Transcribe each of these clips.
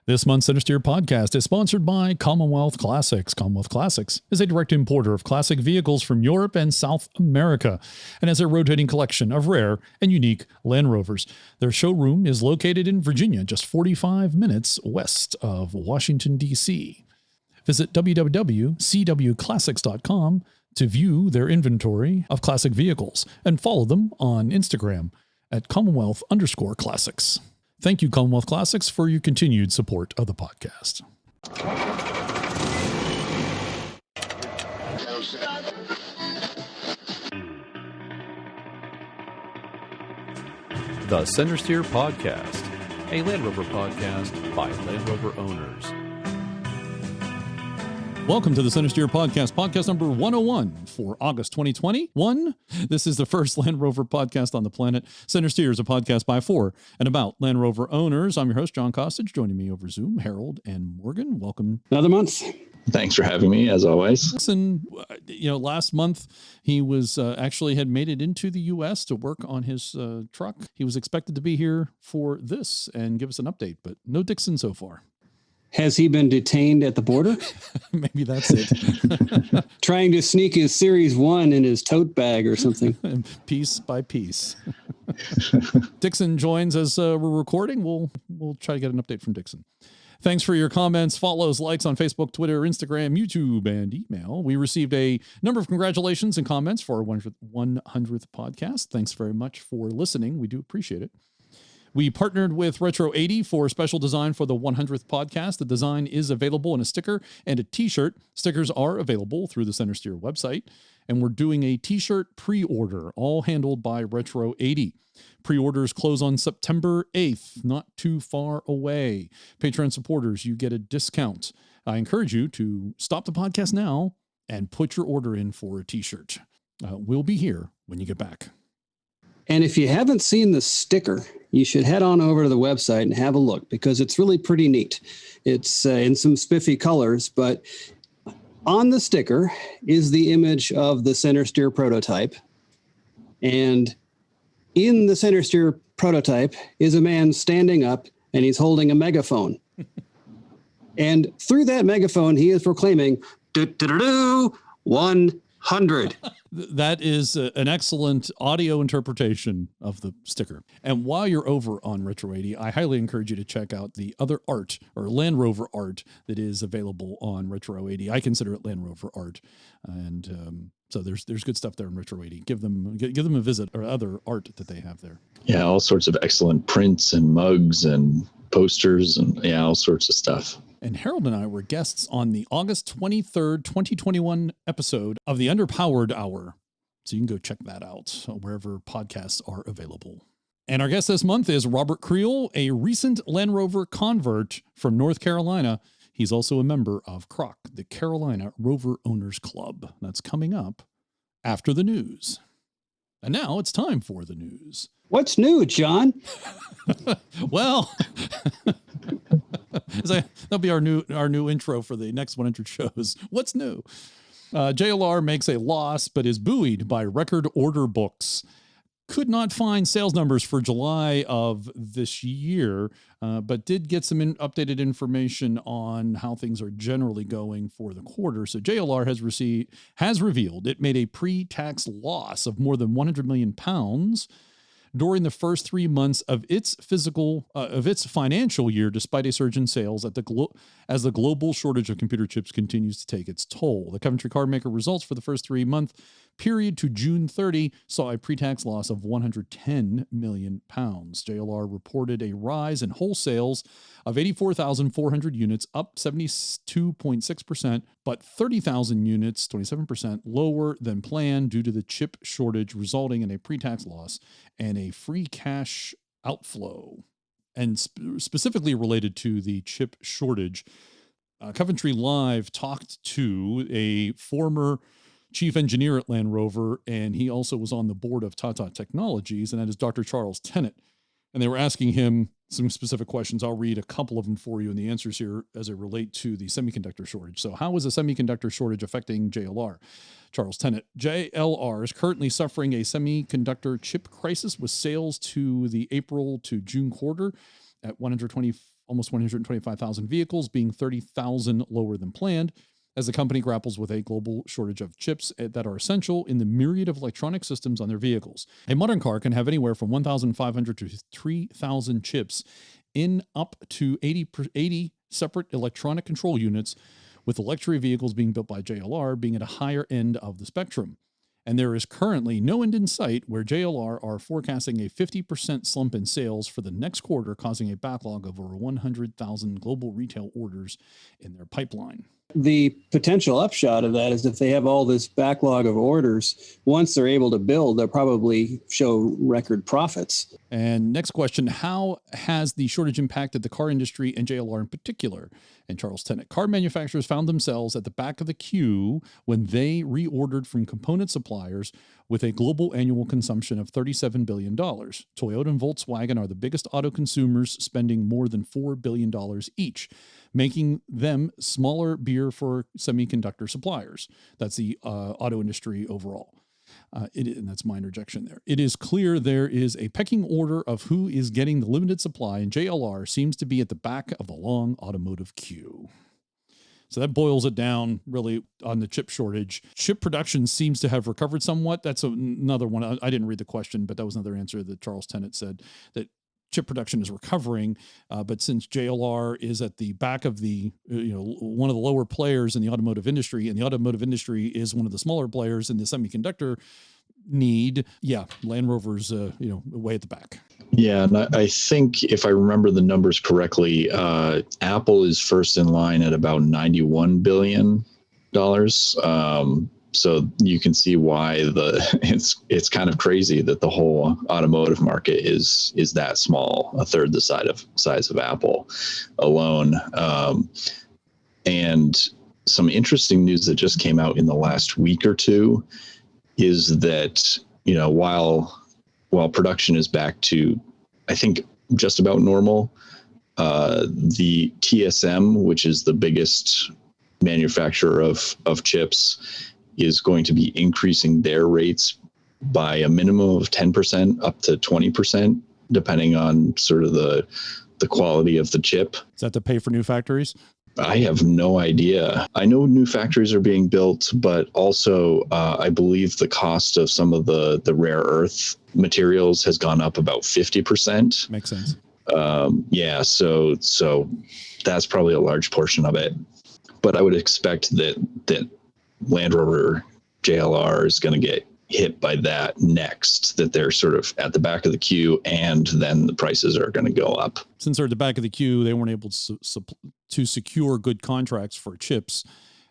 This month's Centresteer podcast is sponsored by Commonwealth Classics. Commonwealth Classics is a direct importer of classic vehicles from Europe and South America and has a rotating collection of rare and unique Land Rovers. Their showroom is located in Virginia, just 45 minutes west of Washington, D.C. Visit www.cwclassics.com to view their inventory of classic vehicles and follow them on Instagram at Commonwealth_Classics. Thank you, Commonwealth Classics, for your continued support of the podcast. The Centresteer Podcast, a Land Rover podcast by Land Rover owners. Welcome to the Centresteer Podcast, podcast number 101 for August 2021. This is the first Land Rover podcast on the planet. Centresteer is a podcast by, for, and about Land Rover owners. I'm your host, John Costage. Joining me over Zoom, Harold and Morgan. Welcome. Another month. Thanks for having me, as always. Listen, last month he was actually had made it into the U.S. to work on his truck. He was expected to be here for this and give us an update, but no Dixon so far. Has he been detained at the border? Maybe that's it. Trying to sneak his Series 1 in his tote bag or something. Piece by piece. Dixon joins as we're recording. We'll try to get an update from Dixon. Thanks for your comments, follows, likes on Facebook, Twitter, Instagram, YouTube, and email. We received a number of congratulations and comments for our 100th podcast. Thanks very much for listening. We do appreciate it. We partnered with Retro 80 for a special design for the 100th podcast. The design is available in a sticker and a t-shirt. Stickers are available through the Centresteer website. And we're doing a t-shirt pre-order, all handled by Retro 80. Pre-orders close on September 8th, not too far away. Patreon supporters, you get a discount. I encourage you to stop the podcast now and put your order in for a t-shirt. We'll be here when you get back. And if you haven't seen the sticker, you should head on over to the website and have a look because it's really pretty neat. It's in some spiffy colors, but on the sticker is the image of the Centresteer prototype. And in the Centresteer prototype is a man standing up and he's holding a megaphone. And through that megaphone, he is proclaiming, 100. That is an excellent audio interpretation of the sticker. And while you're over on Retro 80, I highly encourage you to check out the other art or Land Rover art that is available on Retro 80. I consider it Land Rover art. And so there's good stuff there in Retro 80. Give them a visit, or other art that they have there. Yeah, all sorts of excellent prints and mugs and posters and all sorts of stuff. And Harold and I were guests on the August 23rd, 2021 episode of the Underpowered Hour. So you can go check that out wherever podcasts are available. And our guest this month is Robert Creel, a recent Land Rover convert from North Carolina. He's also a member of CROC, the Carolina Rover Owners Club. That's coming up after the news. And now it's time for the news. What's new, John? Well... That'll be our new intro for the next 100 shows. What's new? JLR makes a loss, but is buoyed by record order books. Could not find sales numbers for July of this year, but did get some updated information on how things are generally going for the quarter. So JLR has revealed it made a pre-tax loss of more than £100 million during the first 3 months of its financial year, despite a surge in sales as the global shortage of computer chips continues to take its toll. The Coventry carmaker results for the first 3 month period to June 30 saw a pre-tax loss of £110 million. JLR reported a rise in wholesales of 84,400 units, up 72.6%, but 30,000 units, 27% lower than planned due to the chip shortage, resulting in a pre-tax loss and a free cash outflow. And specifically related to the chip shortage, Coventry Live talked to a former chief engineer at Land Rover, and he also was on the board of Tata Technologies, and that is Dr. Charles Tennant. And they were asking him some specific questions. I'll read a couple of them for you, and the answers here as it relate to the semiconductor shortage. So how is the semiconductor shortage affecting JLR? Charles Tennant, JLR is currently suffering a semiconductor chip crisis with sales to the April to June quarter at 120 almost 125,000 vehicles, being 30,000 lower than planned, as the company grapples with a global shortage of chips that are essential in the myriad of electronic systems on their vehicles. A modern car can have anywhere from 1,500 to 3,000 chips in up to 80 separate electronic control units, with the luxury vehicles being built by JLR being at a higher end of the spectrum. And there is currently no end in sight, where JLR are forecasting a 50% slump in sales for the next quarter, causing a backlog of over 100,000 global retail orders in their pipeline. The potential upshot of that is if they have all this backlog of orders, once they're able to build, they'll probably show record profits. And next question, how has the shortage impacted the car industry and JLR in particular? And Charles Tennant, car manufacturers found themselves at the back of the queue when they reordered from component suppliers with a global annual consumption of $37 billion. Toyota and Volkswagen are the biggest auto consumers, spending more than $4 billion each, making them smaller beer for semiconductor suppliers. That's the auto industry overall. And that's my interjection there. It is clear there is a pecking order of who is getting the limited supply, and JLR seems to be at the back of the long automotive queue. So that boils it down really on the chip shortage. Chip production seems to have recovered somewhat. That's another one. I didn't read the question, but that was another answer that Charles Tennant said, that chip production is recovering. But since JLR is at the back of the, one of the lower players in the automotive industry, and the automotive industry is one of the smaller players in the semiconductor need, Land Rover's, way at the back. Yeah, and I think if I remember the numbers correctly, Apple is first in line at about $91 billion. So you can see why it's kind of crazy that the whole automotive market is that small, a third the size of Apple alone. And some interesting news that just came out in the last week or two is that, while production is back to, I think, just about normal, the TSM, which is the biggest manufacturer of chips, is going to be increasing their rates by a minimum of 10% up to 20%, depending on sort of the quality of the chip. Is that to pay for new factories? I have no idea. I know new factories are being built, but also I believe the cost of some of the rare earth materials has gone up about 50%. Makes sense. So that's probably a large portion of it. But I would expect that Land Rover JLR is going to get hit by that next, that they're sort of at the back of the queue, and then the prices are going to go up. Since they're at the back of the queue, they weren't able to secure good contracts for chips.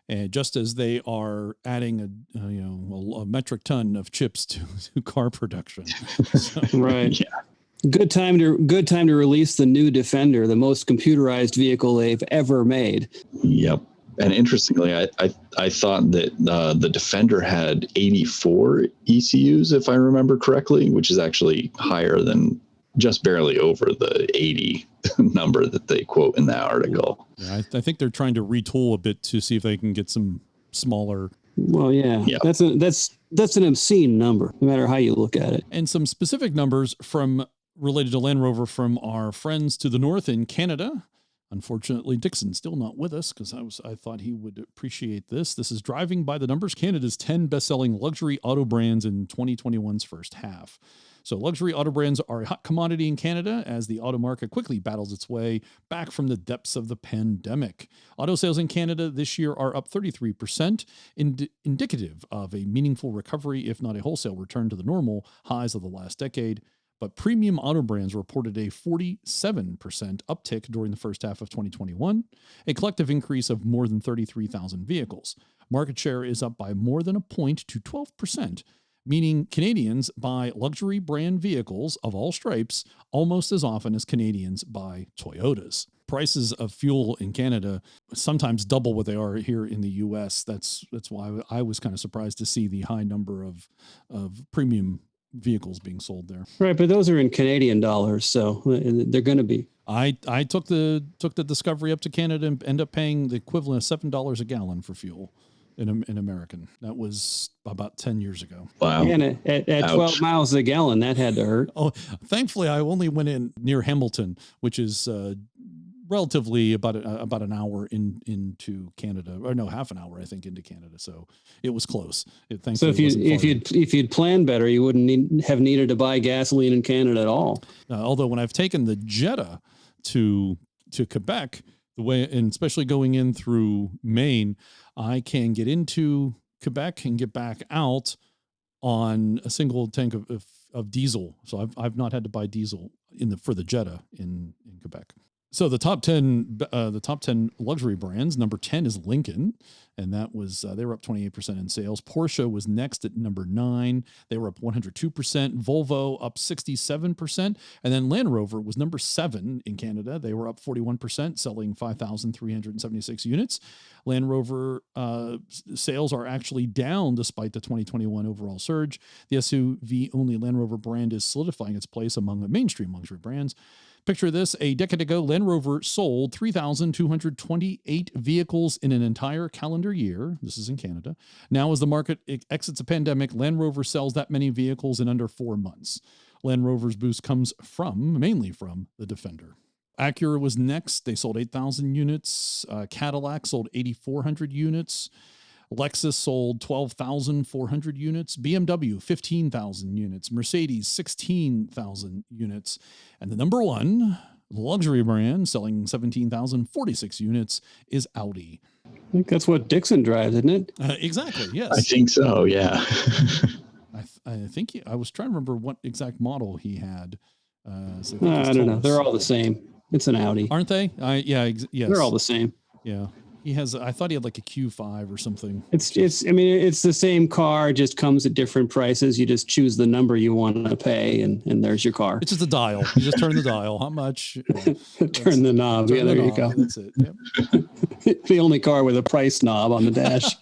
And just as they are adding a metric ton of chips to car production. So, right. Yeah. Good time to release the new Defender, the most computerized vehicle they've ever made. Yep. And interestingly, I thought that the Defender had 84 ECUs, if I remember correctly, which is actually higher than, just barely over the 80 number that they quote in that article. Yeah, I think they're trying to retool a bit to see if they can get some smaller. Well, yeah. That's an obscene number, no matter how you look at it. And some specific numbers related to Land Rover from our friends to the north in Canada. Unfortunately, Dixon's still not with us because I thought he would appreciate this. This is Driving by the Numbers, Canada's 10 best-selling luxury auto brands in 2021's first half. So luxury auto brands are a hot commodity in Canada as the auto market quickly battles its way back from the depths of the pandemic. Auto sales in Canada this year are up 33%, indicative of a meaningful recovery, if not a wholesale return to the normal highs of the last decade. But premium auto brands reported a 47% uptick during the first half of 2021, a collective increase of more than 33,000 vehicles. Market share is up by more than a point to 12%, meaning Canadians buy luxury brand vehicles of all stripes almost as often as Canadians buy Toyotas. Prices of fuel in Canada sometimes double what they are here in the U.S. That's why I was kind of surprised to see the high number of premium vehicles being sold there. Right, but those are in Canadian dollars, so they're going to be. I took the Discovery up to Canada and ended up paying the equivalent of $7 a gallon for fuel in American. That was about 10 years ago. Wow. And at 12 miles a gallon, that had to hurt. Oh, thankfully I only went in near Hamilton, which is relatively about an hour into Canada, or no, half an hour, I think, into Canada. So it was close. So if you'd planned better, you wouldn't have needed to buy gasoline in Canada at all. Although when I've taken the Jetta to Quebec, the way, and especially going in through Maine, I can get into Quebec and get back out on a single tank of diesel. So I've not had to buy diesel for the Jetta in Quebec. So the top 10 luxury brands, number 10 is Lincoln, and that was they were up 28% in sales. Porsche was next at number 9. They were up 102%. Volvo up 67%, and then Land Rover was number 7 in Canada. They were up 41%, selling 5,376 units. Land Rover sales are actually down despite the 2021 overall surge. The SUV-only Land Rover brand is solidifying its place among the mainstream luxury brands. Picture this: a decade ago, Land Rover sold 3,228 vehicles in an entire calendar year. This is in Canada. Now, as the market exits a pandemic, Land Rover sells that many vehicles in under 4 months. Land Rover's boost comes mainly from the Defender. Acura was next. They sold 8,000 units. Cadillac sold 8,400 units. Lexus sold 12,400 units, BMW 15,000 units, Mercedes 16,000 units, and the number one luxury brand selling 17,046 units is Audi. I think that's what Dixon drives, isn't it? Exactly, yes. I think so, yeah. I think I was trying to remember what exact model he had. So I don't know. They're all the same. It's an Audi. Aren't they? Yes. They're all the same. Yeah. He has, I thought he had like a Q5 or something. It's the same car, just comes at different prices. You just choose the number you want to pay, and there's your car. It's just a dial. You just turn the dial. How much? Turn the knob. Yeah, there you go. That's it. Yep. The only car with a price knob on the dash.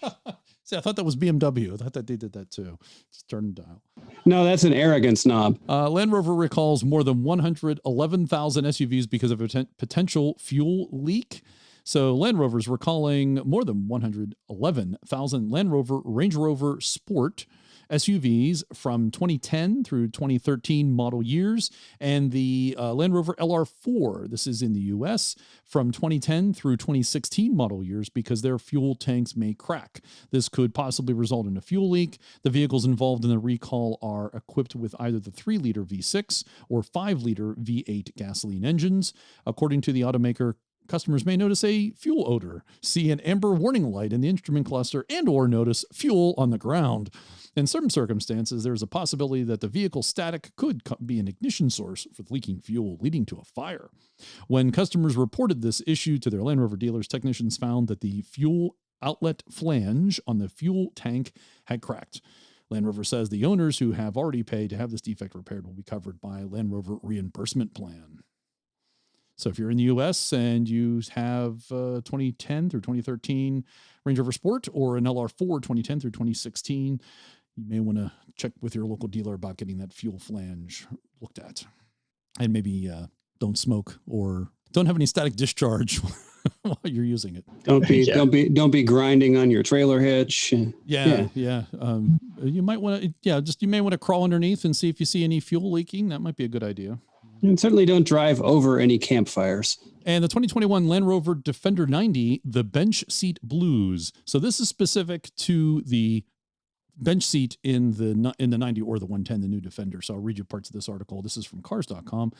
See, I thought that was BMW. I thought that they did that too. Just turn the dial. No, that's an arrogance knob. Land Rover recalls more than 111,000 SUVs because of a potential fuel leak. So Land Rover's recalling more than 111,000 Land Rover Range Rover Sport SUVs from 2010 through 2013 model years, and the Land Rover LR4, this is in the US, from 2010 through 2016 model years because their fuel tanks may crack. This could possibly result in a fuel leak. The vehicles involved in the recall are equipped with either the 3-liter V6 or 5-liter V8 gasoline engines. According to the automaker, customers may notice a fuel odor, see an amber warning light in the instrument cluster, and/or notice fuel on the ground. In certain circumstances, there is a possibility that the vehicle static could be an ignition source for leaking fuel, leading to a fire. When customers reported this issue to their Land Rover dealers, technicians found that the fuel outlet flange on the fuel tank had cracked. Land Rover says the owners who have already paid to have this defect repaired will be covered by Land Rover reimbursement plan. So if you're in the U.S. and you have 2010 through 2013 Range Rover Sport or an LR4 2010 through 2016, you may want to check with your local dealer about getting that fuel flange looked at. And maybe don't smoke or don't have any static discharge while you're using it. Don't be grinding on your trailer hitch. Yeah. You might want to, you may want to crawl underneath and see if you see any fuel leaking. That might be a good idea. And certainly don't drive over any campfires. And the 2021 Land Rover Defender 90, the bench seat blues. So this is specific to the bench seat in the 90 or the 110, the new Defender. So I'll read you parts of this article. This is from cars.com.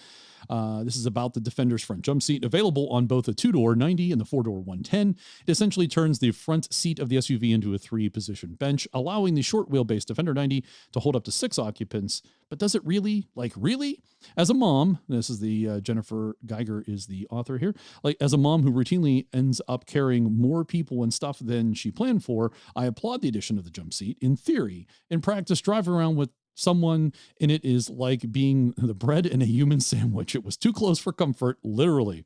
This is about the Defender's front jump seat, available on both the 2-door 90 and the 4-door 110. It essentially turns the front seat of the SUV into a 3-position bench, allowing the short wheelbase Defender 90 to hold up to 6 occupants. But does it really? Really? As a mom, this is the Jennifer Geiger is the author here. As a mom who routinely ends up carrying more people and stuff than she planned for, I applaud the addition of the jump seat. In theory, in practice, driving around with someone in it is like being the bread in a human sandwich. It was too close for comfort, literally.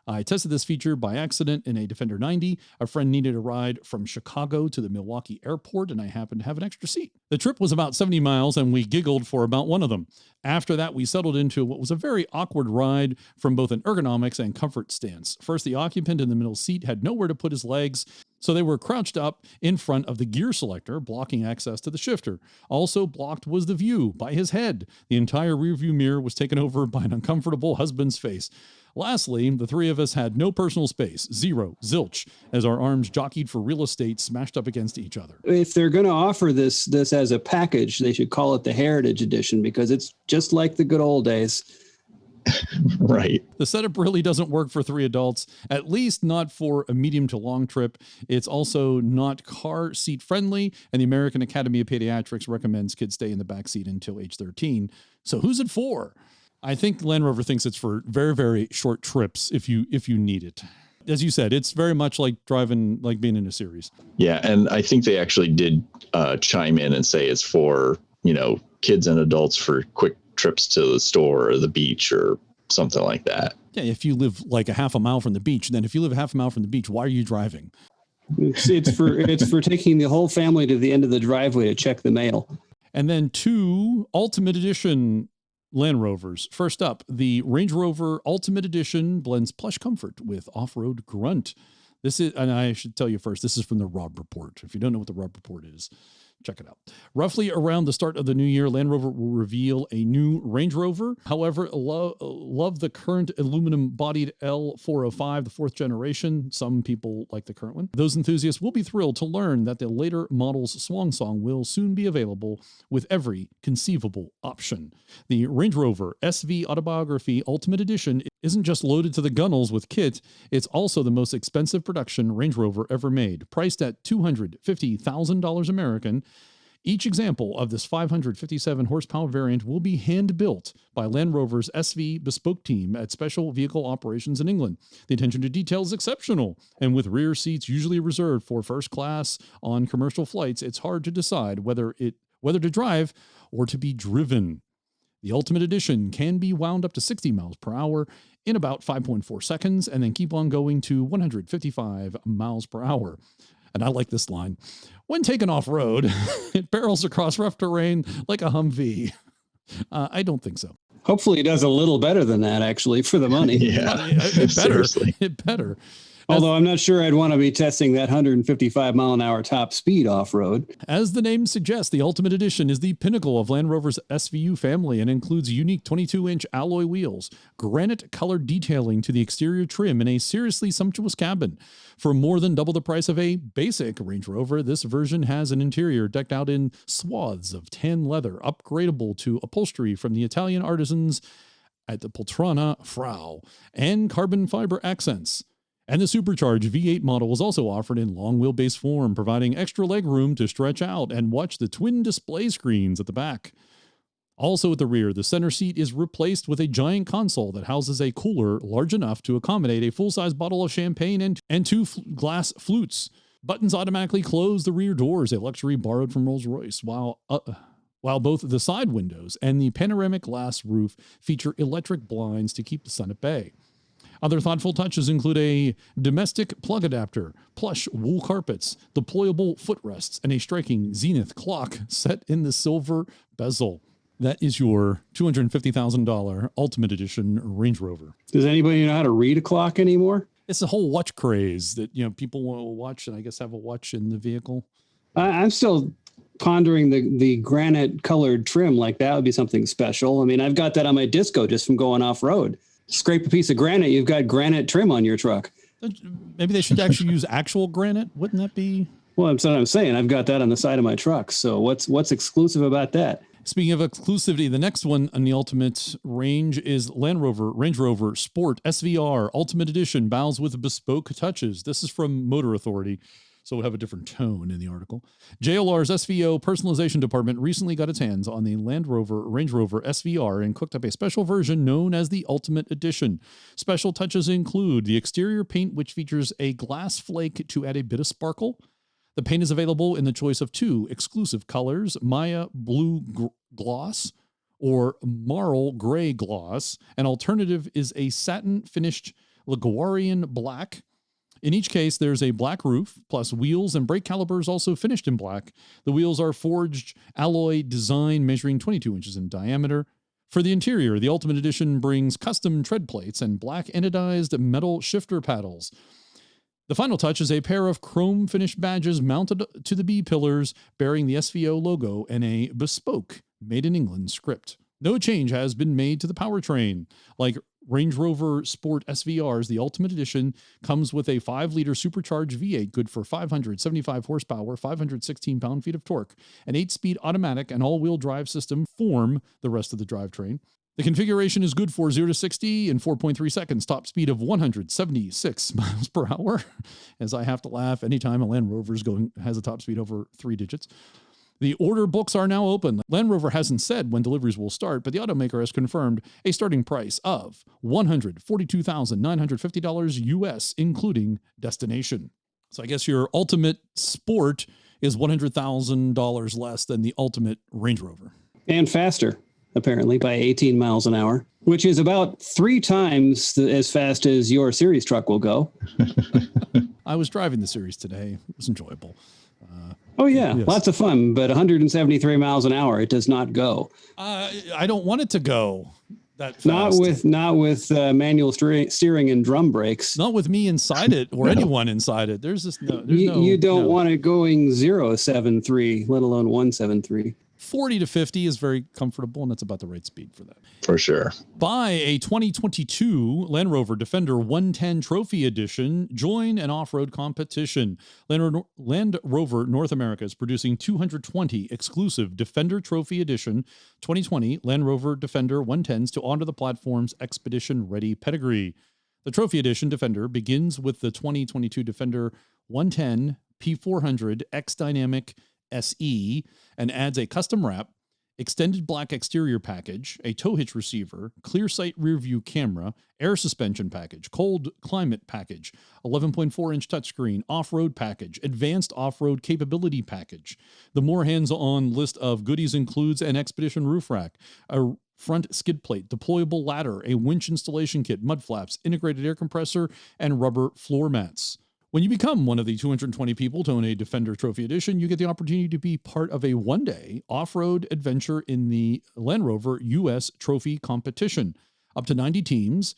I tested this feature by accident in a Defender 90. A friend needed a ride from Chicago to the Milwaukee airport, and I happened to have an extra seat. The trip was about 70 miles, and we giggled for about one of them. After that, we settled into what was a very awkward ride from both an ergonomics and comfort stance. First, the occupant in the middle seat had nowhere to put his legs, So they were crouched up in front of the gear selector, blocking access to the shifter. Also blocked was the view by his head. The entire rearview mirror was taken over by an uncomfortable husband's face. Lastly, the three of us had no personal space, zero, zilch, as our arms jockeyed for real estate smashed up against each other. If they're going to offer this as a package, they should call it the Heritage Edition, because it's just like the good old days. Right. The setup really doesn't work for three adults, at least not for a medium to long trip. It's also not car seat friendly, and the American Academy of Pediatrics recommends kids stay in the back seat until age 13. So who's it for? I think Land Rover thinks it's for very, very short trips if you need it. As you said, it's very much like driving, like being in a series. Yeah, and I think they actually did chime in and say it's for, kids and adults for quick trips to the store or the beach or something like that. Yeah, if you live like a half a mile from the beach, then if you live a half a mile from the beach, why are you driving? It's for taking the whole family to the end of the driveway to check the mail. And then 2 Ultimate Edition Land Rovers. First up, the Range Rover Ultimate Edition blends plush comfort with off-road grunt. This is, and I should tell you first, this is from the Rob Report. If you don't know what the Rob Report is, check it out. Roughly around the start of the new year, Land Rover will reveal a new Range Rover. However, love the current aluminum-bodied L405, the 4th generation. Some people like the current one. Those enthusiasts will be thrilled to learn that the later model's swan song will soon be available with every conceivable option. The Range Rover SV Autobiography Ultimate Edition isn't just loaded to the gunnels with kit, it's also the most expensive production Range Rover ever made, priced at $250,000 American. Each example of this 557 horsepower variant will be hand-built by Land Rover's SV Bespoke team at Special Vehicle Operations in England. The attention to detail is exceptional, and with rear seats usually reserved for first class on commercial flights, it's hard to decide whether to drive or to be driven. The Ultimate Edition can be wound up to 60 miles per hour in about 5.4 seconds and then keep on going to 155 miles per hour. And I like this line. When taken off-road, it barrels across rough terrain like a Humvee. I don't think so. Hopefully it does a little better than that, actually, for the money. Yeah, it better. seriously. It better. Although I'm not sure I'd want to be testing that 155 mile an hour top speed off-road. As the name suggests, the Ultimate Edition is the pinnacle of Land Rover's SVU family and includes unique 22-inch alloy wheels, granite-colored detailing to the exterior trim, and a seriously sumptuous cabin. For more than double the price of a basic Range Rover, this version has an interior decked out in swaths of tan leather, upgradable to upholstery from the Italian artisans at the Poltrona Frau, and carbon fiber accents. And the supercharged V8 model is also offered in long wheelbase form, providing extra leg room to stretch out and watch the twin display screens at the back. Also at the rear, the center seat is replaced with a giant console that houses a cooler large enough to accommodate a full-size bottle of champagne and 2 glass flutes. Buttons automatically close the rear doors, a luxury borrowed from Rolls-Royce, while both the side windows and the panoramic glass roof feature electric blinds to keep the sun at bay. Other thoughtful touches include a domestic plug adapter, plush wool carpets, deployable footrests, and a striking Zenith clock set in the silver bezel. That is your $250,000 Ultimate Edition Range Rover. Does anybody know how to read a clock anymore? It's a whole watch craze that people want to watch, and I guess have a watch in the vehicle. I'm still pondering the granite colored trim. Like that would be something special. I mean, I've got that on my Disco just from going off road. Scrape a piece of granite, you've got granite trim on your truck. Maybe they should actually use actual granite. Wouldn't that be? Well, that's what I'm saying. I've got that on the side of my truck. So what's exclusive about that? Speaking of exclusivity, the next one on the Ultimate range is Range Rover Sport SVR Ultimate Edition, bows with bespoke touches. This is from Motor Authority, so we'll have a different tone in the article. JLR's SVO personalization department recently got its hands on the Range Rover SVR and cooked up a special version known as the Ultimate Edition. Special touches include the exterior paint, which features a glass flake to add a bit of sparkle. The paint is available in the choice of 2 exclusive colors, Maya Blue Gloss or Marl Gray Gloss. An alternative is a satin-finished Liguarian Black. In each case, there's a black roof, plus wheels and brake calipers also finished in black. The wheels are forged alloy design measuring 22 inches in diameter. For the interior, the Ultimate Edition brings custom tread plates and black anodized metal shifter paddles. The final touch is a pair of chrome finished badges mounted to the B pillars bearing the SVO logo and a Bespoke, made in England script. No change has been made to the powertrain. Like Range Rover Sport SVRs, the Ultimate Edition comes with a 5-liter supercharged V8 good for 575 horsepower, 516 pound-feet of torque. An 8-speed automatic and all-wheel drive system form the rest of the drivetrain. The configuration is good for 0 to 60 in 4.3 seconds, top speed of 176 miles per hour, as I have to laugh anytime a Land Rover has a top speed over 3 digits. The order books are now open. Land Rover hasn't said when deliveries will start, but the automaker has confirmed a starting price of $142,950 US, including destination. So I guess your Ultimate Sport is $100,000 less than the Ultimate Range Rover. And faster, apparently, by 18 miles an hour, which is about 3 times as fast as your series truck will go. I was driving the series today. It was enjoyable. Oh, yeah. Yes. Lots of fun, but 173 miles an hour, it does not go. I don't want it to go that fast. Not with manual steering and drum brakes. Not with me inside it or anyone inside it. There's just no. You don't want it going 0.73, let alone 1.73. 40 to 50 is very comfortable, and that's about the right speed for that. For sure. Buy a 2022 Land Rover Defender 110 Trophy Edition. Join an off-road competition. Land Rover North America is producing 220 exclusive Defender Trophy Edition 2020 Land Rover Defender 110s to honor the platform's expedition-ready pedigree. The Trophy Edition Defender begins with the 2022 Defender 110 P400 X Dynamic SE and adds a custom wrap, extended black exterior package, a tow hitch receiver, clear sight rear view camera, air suspension package, cold climate package, 11.4-inch touchscreen, off-road package, advanced off-road capability package. The more hands-on list of goodies includes an Expedition roof rack, a front skid plate, deployable ladder, a winch installation kit, mud flaps, integrated air compressor, and rubber floor mats. When you become one of the 220 people to own a Defender Trophy Edition, you get the opportunity to be part of a one-day off-road adventure in the Land Rover US Trophy Competition. Up to 90 teams,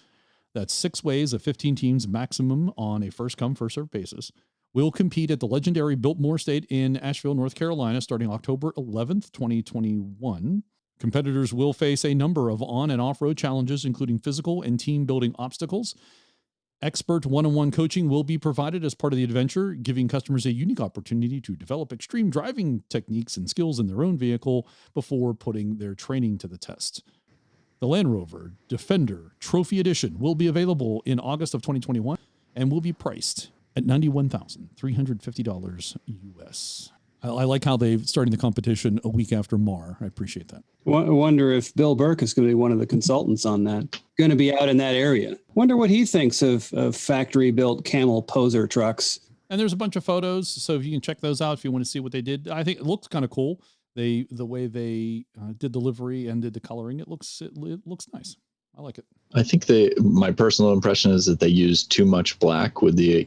that's 6 ways of 15 teams maximum on a first-come, first-served basis, will compete at the legendary Biltmore State in Asheville, North Carolina, starting October 11th, 2021. Competitors will face a number of on- and off-road challenges, including physical and team-building obstacles. Expert one-on-one coaching will be provided as part of the adventure, giving customers a unique opportunity to develop extreme driving techniques and skills in their own vehicle before putting their training to the test. The Land Rover Defender Trophy Edition will be available in August of 2021 and will be priced at $91,350 US. I like how they're starting the competition a week after Mar. I appreciate that. I wonder if Bill Burke is going to be one of the consultants on that. Going to be out in that area. Wonder what he thinks of factory-built Camel poser trucks. And there's a bunch of photos, so if you can check those out if you want to see what they did. I think it looks kind of cool. The way they did the livery and did the coloring, it looks nice. I like it. I think my personal impression is that they used too much black with the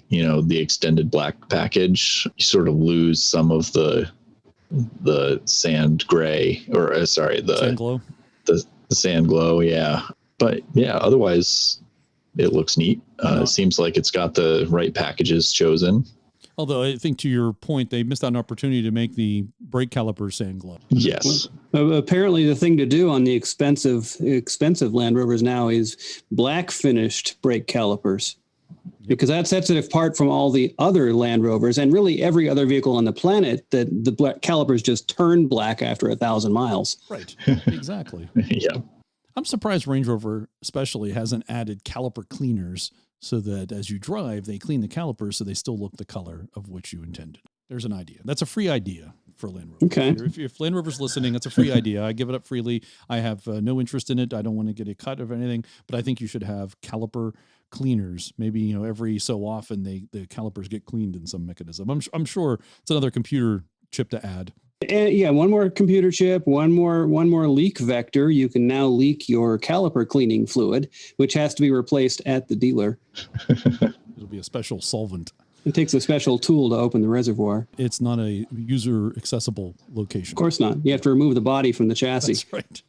extended black package. You sort of lose some of the sand gray, or sand glow. The sand glow, yeah. But yeah, otherwise it looks neat. It seems like it's got the right packages chosen. Although I think to your point, they missed out an opportunity to make the brake calipers sand glow. Yes. Apparently the thing to do on the expensive Land Rovers now is black finished brake calipers. Because that sets it apart from all the other Land Rovers and really every other vehicle on the planet that the black calipers just turn black after 1,000 miles. Right. Exactly. Yeah. I'm surprised Range Rover especially hasn't added caliper cleaners so that as you drive, they clean the calipers so they still look the color of which you intended. There's an idea. That's a free idea for Land Rover. Okay. If Land Rover's listening, that's a free idea. I give it up freely. I have no interest in it. I don't want to get a cut of anything, but I think you should have caliper cleaners. Maybe, every so often the calipers get cleaned in some mechanism. I'm sure it's another computer chip to add. And yeah, one more computer chip, one more leak vector. You can now leak your caliper cleaning fluid, which has to be replaced at the dealer. It'll be a special solvent. It takes a special tool to open the reservoir. It's not a user accessible location. Of course not. You have to remove the body from the chassis. That's right.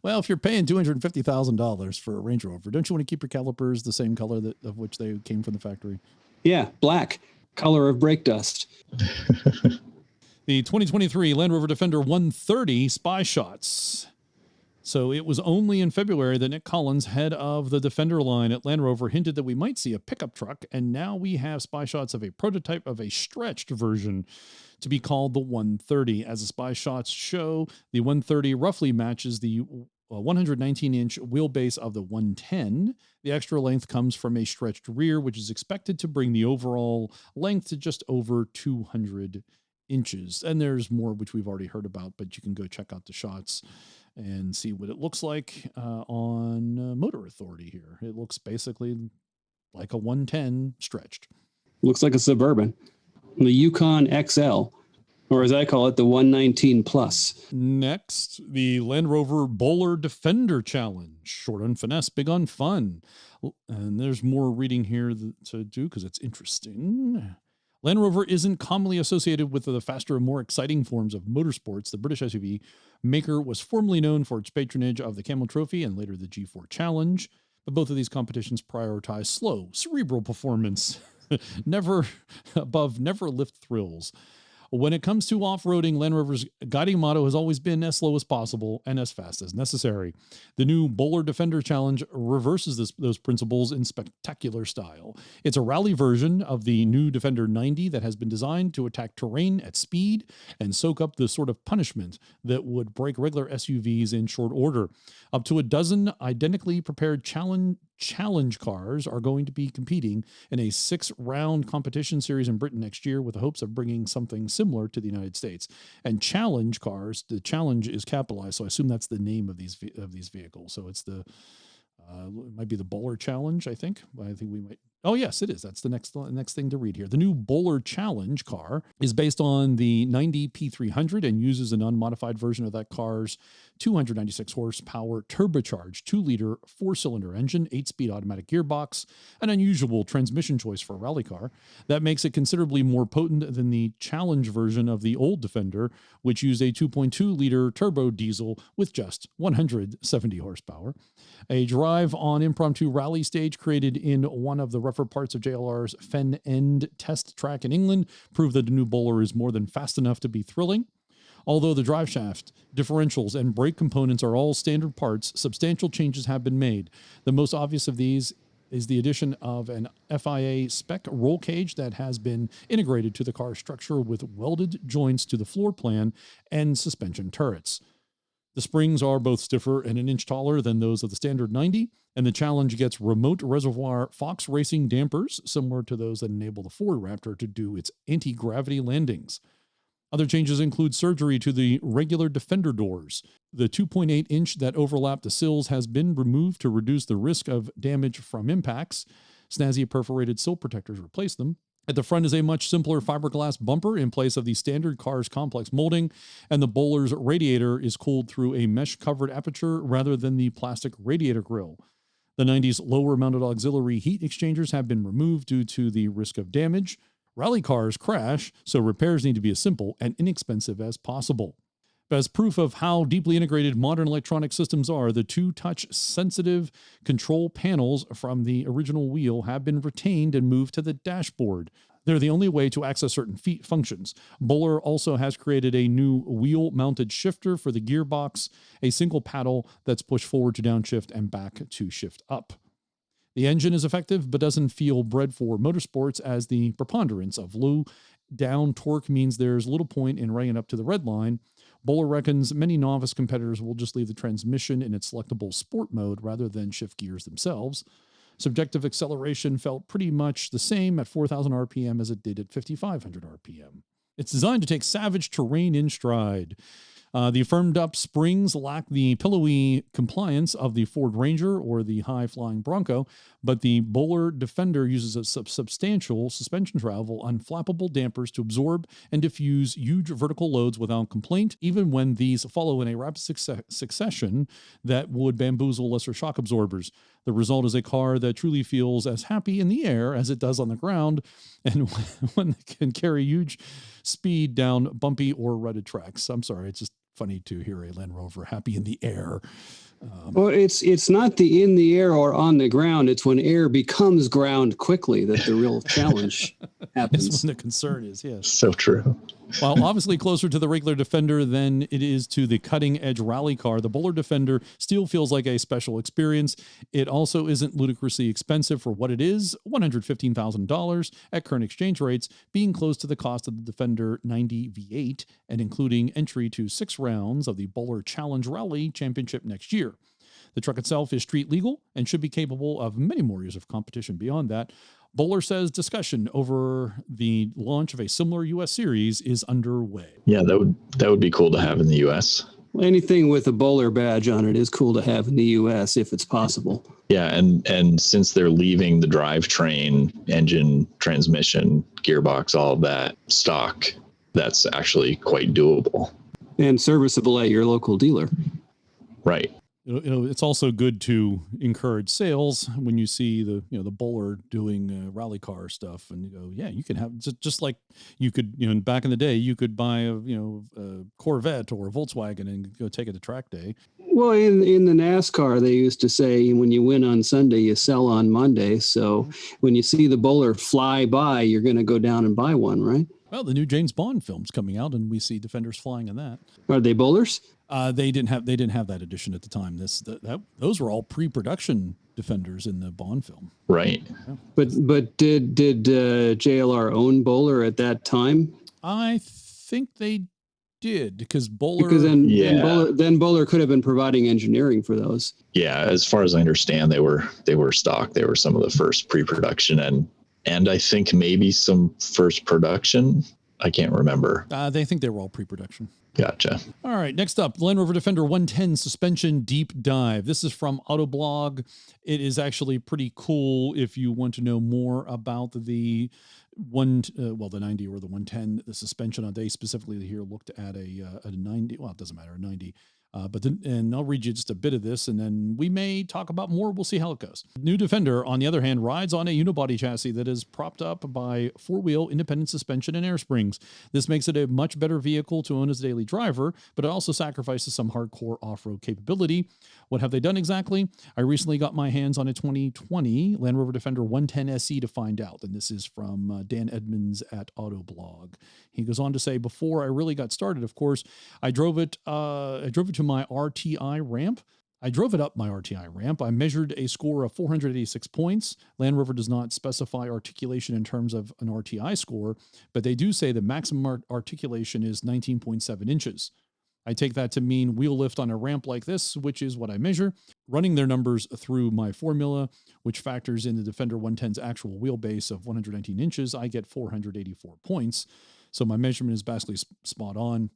Well, if you're paying $250,000 for a Range Rover, don't you want to keep your calipers the same color of which they came from the factory? Yeah, black, color of brake dust. The 2023 Land Rover Defender 130 spy shots. So it was only in February that Nick Collins, head of the Defender line at Land Rover, hinted that we might see a pickup truck, and now we have spy shots of a prototype of a stretched version to be called the 130. As the spy shots show, the 130 roughly matches the 119-inch wheelbase of the 110. The extra length comes from a stretched rear, which is expected to bring the overall length to just over 200 inches. And there's more, which we've already heard about, but you can go check out the shots and see what it looks like on Motor Authority here. It looks basically like a 110 stretched. Looks like a Suburban. The Yukon XL, or as I call it, the 119 Plus. Next, the Land Rover Bowler Defender Challenge. Short on finesse, big on fun. And there's more reading here to do because it's interesting. Land Rover isn't commonly associated with the faster and more exciting forms of motorsports. The British SUV maker was formerly known for its patronage of the Camel Trophy and later the G4 Challenge, but both of these competitions prioritize slow, cerebral performance, never lift thrills. When it comes to off-roading, Land Rover's guiding motto has always been as slow as possible and as fast as necessary. The new Bowler Defender Challenge reverses those principles in spectacular style. It's a rally version of the new Defender 90 that has been designed to attack terrain at speed and soak up the sort of punishment that would break regular SUVs in short order. Up to a dozen identically prepared challenge cars are going to be competing in a 6-round competition series in Britain next year with the hopes of bringing something similar to the United States. And challenge cars, the challenge is capitalized, so I assume that's the name of these vehicles. So it's it might be the Bowler Challenge, I think. I think we might. Oh, yes, it is. That's the next thing to read here. The new Bowler Challenge car is based on the 90 P300 and uses an unmodified version of that car's 296 horsepower turbocharged 2-liter 4-cylinder engine, 8-speed automatic gearbox, an unusual transmission choice for a rally car. That makes it considerably more potent than the Challenge version of the old Defender, which used a 2.2-liter turbo diesel with just 170 horsepower. A drive on impromptu rally stage created in one of the rougher parts of JLR's Fen End test track in England proved that the new Bowler is more than fast enough to be thrilling. Although the driveshaft, differentials, and brake components are all standard parts, substantial changes have been made. The most obvious of these is the addition of an FIA spec roll cage that has been integrated to the car structure with welded joints to the floor plan and suspension turrets. The springs are both stiffer and an inch taller than those of the standard 90, and the Challenge gets remote reservoir Fox Racing dampers, similar to those that enable the Ford Raptor to do its anti-gravity landings. Other changes include surgery to the regular Defender doors. The 2.8-inch that overlap the sills has been removed to reduce the risk of damage from impacts. Snazzy perforated sill protectors replace them. At the front is a much simpler fiberglass bumper in place of the standard car's complex molding, and the Bowler's radiator is cooled through a mesh-covered aperture rather than the plastic radiator grille. The 90's lower-mounted auxiliary heat exchangers have been removed due to the risk of damage. Rally cars crash, so repairs need to be as simple and inexpensive as possible. As proof of how deeply integrated modern electronic systems are, the 2 touch-sensitive control panels from the original wheel have been retained and moved to the dashboard. They're the only way to access certain functions. Bowler also has created a new wheel-mounted shifter for the gearbox, a single paddle that's pushed forward to downshift and back to shift up. The engine is effective but doesn't feel bred for motorsports, as the preponderance of low down torque means there's little point in running up to the red line. Bowler reckons many novice competitors will just leave the transmission in its selectable sport mode rather than shift gears themselves. Subjective acceleration felt pretty much the same at 4,000 RPM as it did at 5,500 RPM. It's designed to take savage terrain in stride. The firmed-up springs lack the pillowy compliance of the Ford Ranger or the high-flying Bronco, but the Bowler Defender uses a substantial suspension travel on flappable dampers to absorb and diffuse huge vertical loads without complaint, even when these follow in a rapid succession that would bamboozle lesser shock absorbers. The result is a car that truly feels as happy in the air as it does on the ground, and one that can carry huge speed down bumpy or rutted tracks. I'm sorry, it's just funny to hear a Land Rover happy in the air. Well, it's not the in the air or on the ground. It's when air becomes ground quickly that the real challenge happens. That's when the concern is, yes. So true. While obviously closer to the regular Defender than it is to the cutting-edge rally car, the Bowler Defender still feels like a special experience. It also isn't ludicrously expensive for what it is, $115,000 at current exchange rates, being close to the cost of the Defender 90 V8 and including entry to 6 rounds of the Bowler Challenge Rally Championship next year. The truck itself is street legal and should be capable of many more years of competition beyond that. Bowler says discussion over the launch of a similar U.S. series is underway. Yeah, that would be cool to have in the U.S. Well, anything with a Bowler badge on it is cool to have in the U.S. if it's possible. Yeah, and since they're leaving the drivetrain, engine, transmission, gearbox, all of that stock, that's actually quite doable. And serviceable at your local dealer. Right. It's also good to encourage sales when you see the Bowler doing rally car stuff, and you go, yeah, you can have just like you could, back in the day, you could buy a Corvette or a Volkswagen and go take it to track day. Well, in the NASCAR, they used to say when you win on Sunday, you sell on Monday. So when you see the Bowler fly by, you're going to go down and buy one, right? Well, the new James Bond film's coming out, and we see Defenders flying in that. Are they Bowlers? They didn't have that edition at the time. Those were all pre-production Defenders in the Bond film. Right. Yeah. But did JLR own Bowler at that time? I think they did because Bowler. Because then Bowler could have been providing engineering for those. Yeah, as far as I understand, they were stock. They were some of the first pre-production and I think maybe some first production. I can't remember. They think they were all pre-production. Gotcha. All right, next up, Land Rover Defender 110 suspension deep dive. This is from Autoblog. It is actually pretty cool if you want to know more about the 90 or the 110, the suspension. They specifically here looked at a 90. Well, it doesn't matter, a 90. And I'll read you just a bit of this, and then we may talk about more. We'll see how it goes. New Defender, on the other hand, rides on a unibody chassis that is propped up by 4-wheel independent suspension and air springs. This makes it a much better vehicle to own as a daily driver, but it also sacrifices some hardcore off-road capability. What have they done exactly? I recently got my hands on a 2020 Land Rover Defender 110 SE to find out, and this is from Dan Edmonds at Autoblog. He goes on to say, before I really got started, of course, I drove it to my RTI ramp. I drove it up my RTI ramp. I measured a score of 486 points. Land Rover does not specify articulation in terms of an RTI score, but they do say the maximum articulation is 19.7 inches. I take that to mean wheel lift on a ramp like this, which is what I measure. Running their numbers through my formula, which factors in the Defender 110's actual wheelbase of 119 inches, I get 484 points. So my measurement is basically spot on.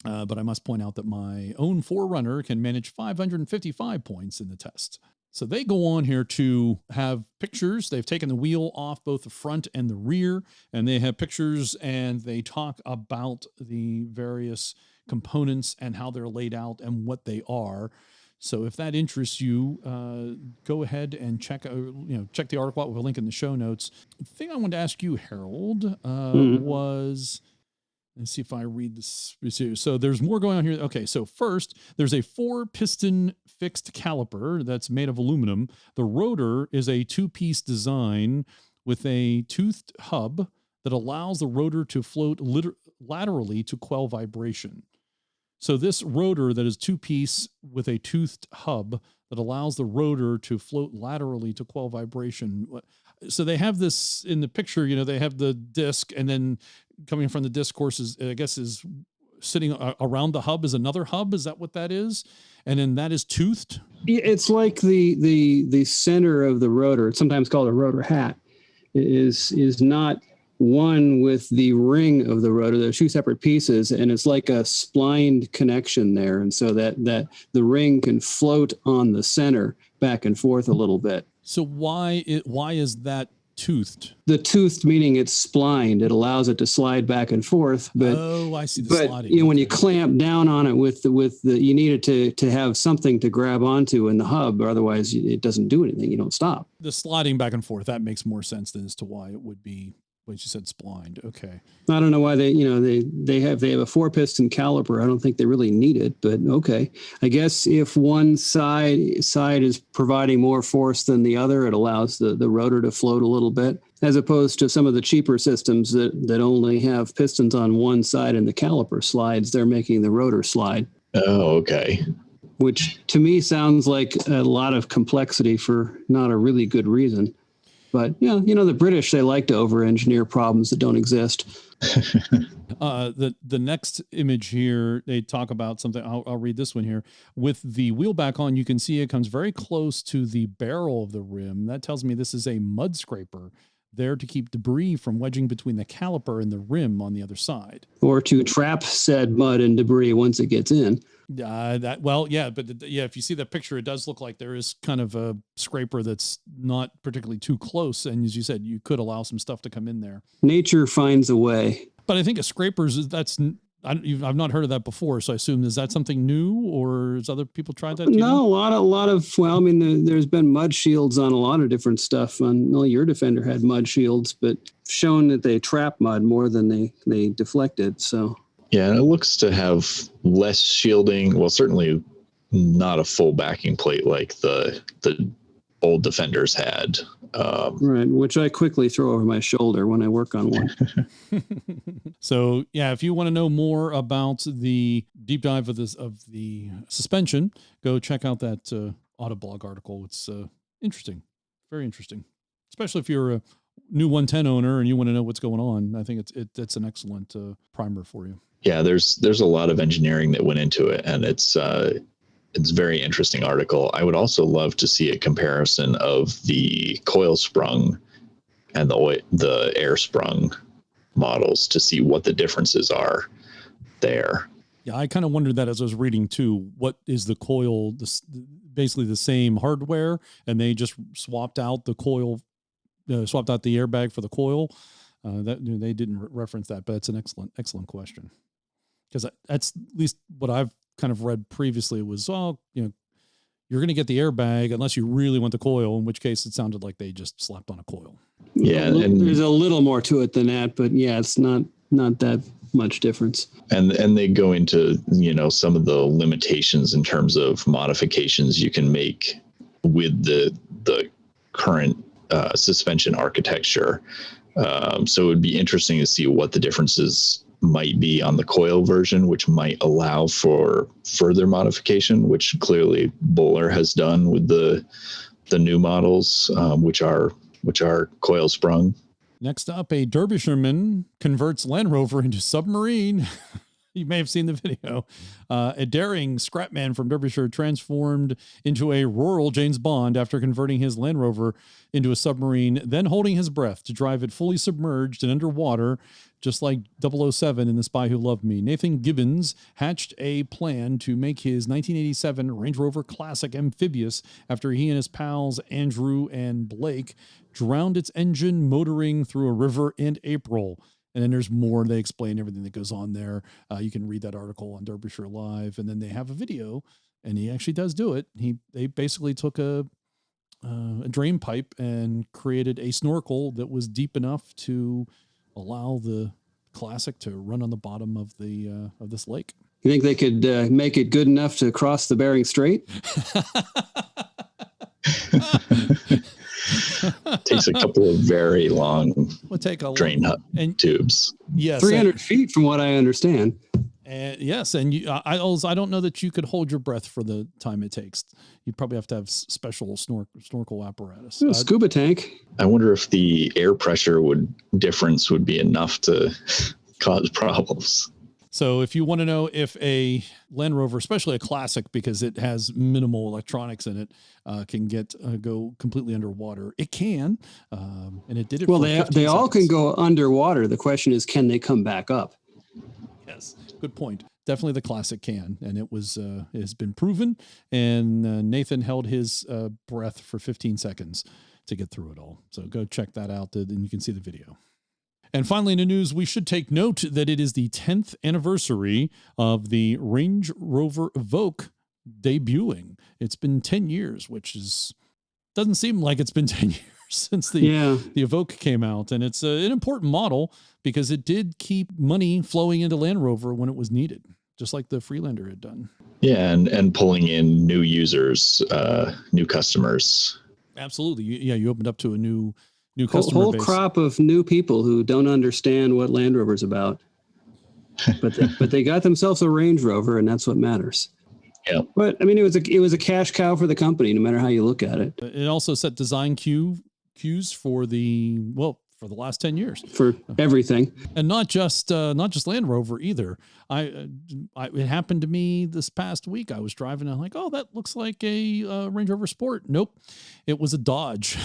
But I must point out that my own 4Runner can manage 555 points in the test. So they go on here to have pictures. They've taken the wheel off both the front and the rear, and they have pictures, and they talk about the various components and how they're laid out and what they are. So if that interests you, go ahead and check the article out with a link in the show notes. The thing I wanted to ask you, Harold, was... Let's see if I read this. So there's more going on here. Okay, so first, there's a 4-piston fixed caliper that's made of aluminum. The rotor is a 2-piece design with a toothed hub that allows the rotor to float laterally to quell vibration. So this rotor that is 2-piece with a toothed hub that allows the rotor to float laterally to quell vibration. So they have this in the picture, they have the disc, and then coming from the disc course is sitting around the hub is another hub. Is that what that is? And then that is toothed. It's like the center of the rotor. It's sometimes called a rotor hat. Is not one with the ring of the rotor. They're 2 separate pieces, and it's like a splined connection there. And so that the ring can float on the center back and forth a little bit. So why is that toothed? The toothed meaning it's splined. It allows it to slide back and forth. But I see the sliding. But when you clamp down on it with the you need it to have something to grab onto in the hub, or otherwise it doesn't do anything. You don't stop. The sliding back and forth, that makes more sense than as to why it would be Wait, you said splined. Okay. I don't know why they have a 4-piston caliper. I don't think they really need it, but okay. I guess if one side is providing more force than the other, it allows the rotor to float a little bit, as opposed to some of the cheaper systems that only have pistons on one side and the caliper slides. They're making the rotor slide. Oh, okay. Which to me sounds like a lot of complexity for not a really good reason. But yeah, the British, they like to over-engineer problems that don't exist. The next image here, they talk about something. I'll read this one here. With the wheel back on, you can see it comes very close to the barrel of the rim. That tells me this is a mud scraper there to keep debris from wedging between the caliper and the rim on the other side. Or to trap said mud and debris once it gets in. If you see the picture, it does look like there is kind of a scraper that's not particularly too close. And as you said, you could allow some stuff to come in there. Nature finds a way. But I think a scraper's, I've not heard of that before. So I assume, is that something new, or has other people tried that? No, a lot of, there's been mud shields on a lot of different stuff. Your Defender had mud shields, but shown that they trap mud more than they deflect it. So. Yeah, and it looks to have less shielding. Well, certainly not a full backing plate like the old Defenders had. Right, which I quickly throw over my shoulder when I work on one. So, yeah, if you want to know more about the deep dive of the suspension, go check out that Autoblog article. It's interesting, very interesting, especially if you're a new 110 owner and you want to know what's going on. I think it's an excellent primer for you. Yeah, there's a lot of engineering that went into it, and it's a very interesting article. I would also love to see a comparison of the coil sprung and the air sprung models to see what the differences are there. Yeah, I kind of wondered that as I was reading too. What is the coil? Basically the same hardware, and they just swapped out the coil, swapped out the airbag for the coil. That they didn't reference that, but it's an excellent question. Because that's at least what I've kind of read previously was, you're going to get the airbag unless you really want the coil, in which case it sounded like they just slapped on a coil. Yeah. And there's a little more to it than that, but yeah, it's not that much difference. And they go into, some of the limitations in terms of modifications you can make with the current suspension architecture. So it would be interesting to see what the differences might be on the coil version, which might allow for further modification, which clearly Bowler has done with the new models, which are coil sprung. Next up, a Derbyshireman converts Land Rover into submarine. You may have seen the video. A daring scrapman from Derbyshire transformed into a rural James Bond after converting his Land Rover into a submarine, then holding his breath to drive it fully submerged and underwater, just like 007 in The Spy Who Loved Me. Nathan Gibbons hatched a plan to make his 1987 Range Rover Classic amphibious after he and his pals Andrew and Blake drowned its engine motoring through a river in April. And then there's more. They explain everything that goes on there. You can read that article on Derbyshire Live. And then they have a video, and he actually does do it. They basically took a drain pipe and created a snorkel that was deep enough to allow the Classic to run on the bottom of this lake. You think they could make it good enough to cross the Bering Strait? Takes a couple of very long drain tubes. Yes, 300 feet from what I understand. And yes, and I don't know that you could hold your breath for the time it takes. You'd probably have to have special snorkel apparatus. A scuba tank. I wonder if the air pressure difference would be enough to cause problems. So if you want to know if a Land Rover, especially a Classic, because it has minimal electronics in it, can go completely underwater, it can, and it did it. Well, they all can go underwater. The question is, can they come back up? Yes, good point. Definitely the Classic can, and it has been proven. And Nathan held his breath for 15 seconds to get through it all. So go check that out, and you can see the video. And finally, in the news, we should take note that it is the 10th anniversary of the Range Rover Evoke debuting. It's been 10 years, which doesn't seem like it's been 10 years, since the Evoke came out. And it's an important model because it did keep money flowing into Land Rover when it was needed, just like the Freelander had done. Yeah, and pulling in new users, new customers. Absolutely. You opened up to a new customer whole base. Crop of new people who don't understand what Land Rover's about. But they got themselves a Range Rover, and that's what matters. Yeah. But I mean, it was a cash cow for the company, no matter how you look at it. It also set design cues for the last 10 years for everything, and not just Land Rover either. It happened to me this past week. I was driving and I'm like, oh, that looks like a Range Rover Sport. Nope, it was a Dodge.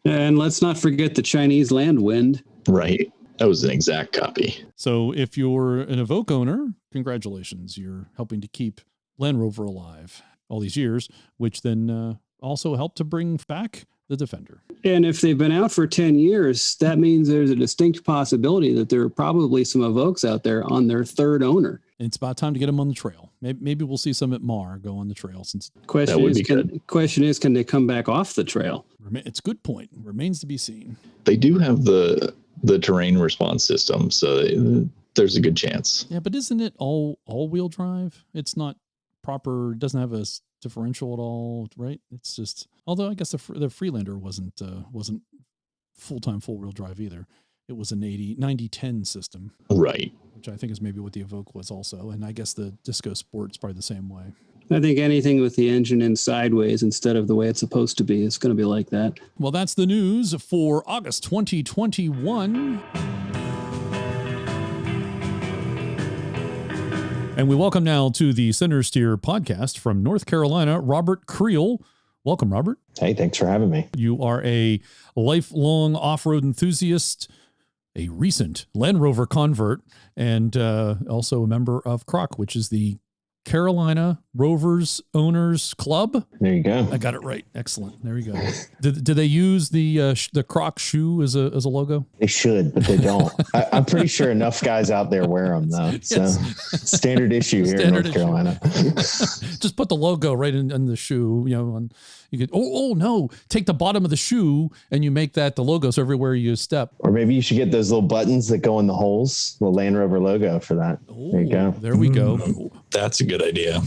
And let's not forget the Chinese Landwind. Right. That was an exact copy. So if you're an Evoke owner, congratulations. You're helping to keep Land Rover alive all these years, which then also helped to bring back the Defender. And if they've been out for 10 years, that means there's a distinct possibility that there are probably some Evokes out there on their third owner. It's about time to get them on the trail. Maybe we'll see some at Mar go on the trail. Since question is, can they come back off the trail? It's a good point. Remains to be seen. They do have the terrain response system, so there's a good chance. Yeah, but isn't it all-wheel drive? It's not proper. It doesn't have a differential at all, right? It's just, although I guess the Freelander wasn't full-time four-wheel drive either. It was an 90-10 system. Right. Which I think is maybe what the Evoke was also. And I guess the Disco Sport's probably the same way. I think anything with the engine in sideways instead of the way it's supposed to be is going to be like that. Well, that's the news for August 2021. And we welcome now to the Centresteer podcast from North Carolina, Robert Creel. Welcome, Robert. Hey, thanks for having me. You are a lifelong off-road enthusiast, a recent Land Rover convert, and also a member of CROC, which is the Carolina Rovers Owners Club. There you go. I got it right. Excellent. There you go. Did they use the CROC shoe as a logo? They should, but they don't. I'm pretty sure enough guys out there wear them though. So standard issue here in North Carolina. Just put the logo right in the shoe. You could. Oh no! Take the bottom of the shoe and you make that the logo. So everywhere you step. Or maybe you should get those little buttons that go in the holes. The Land Rover logo for that. There you go. There we go. That's a good idea.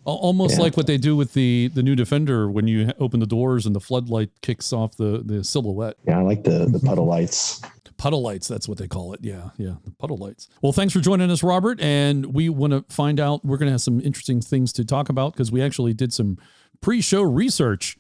Almost like what they do with the new Defender when you open the doors and the floodlight kicks off the silhouette. Yeah, I like the puddle lights. Puddle lights, that's what they call it. Yeah, the puddle lights. Well, thanks for joining us, Robert. And we want to find out, we're going to have some interesting things to talk about because we actually did some pre-show research.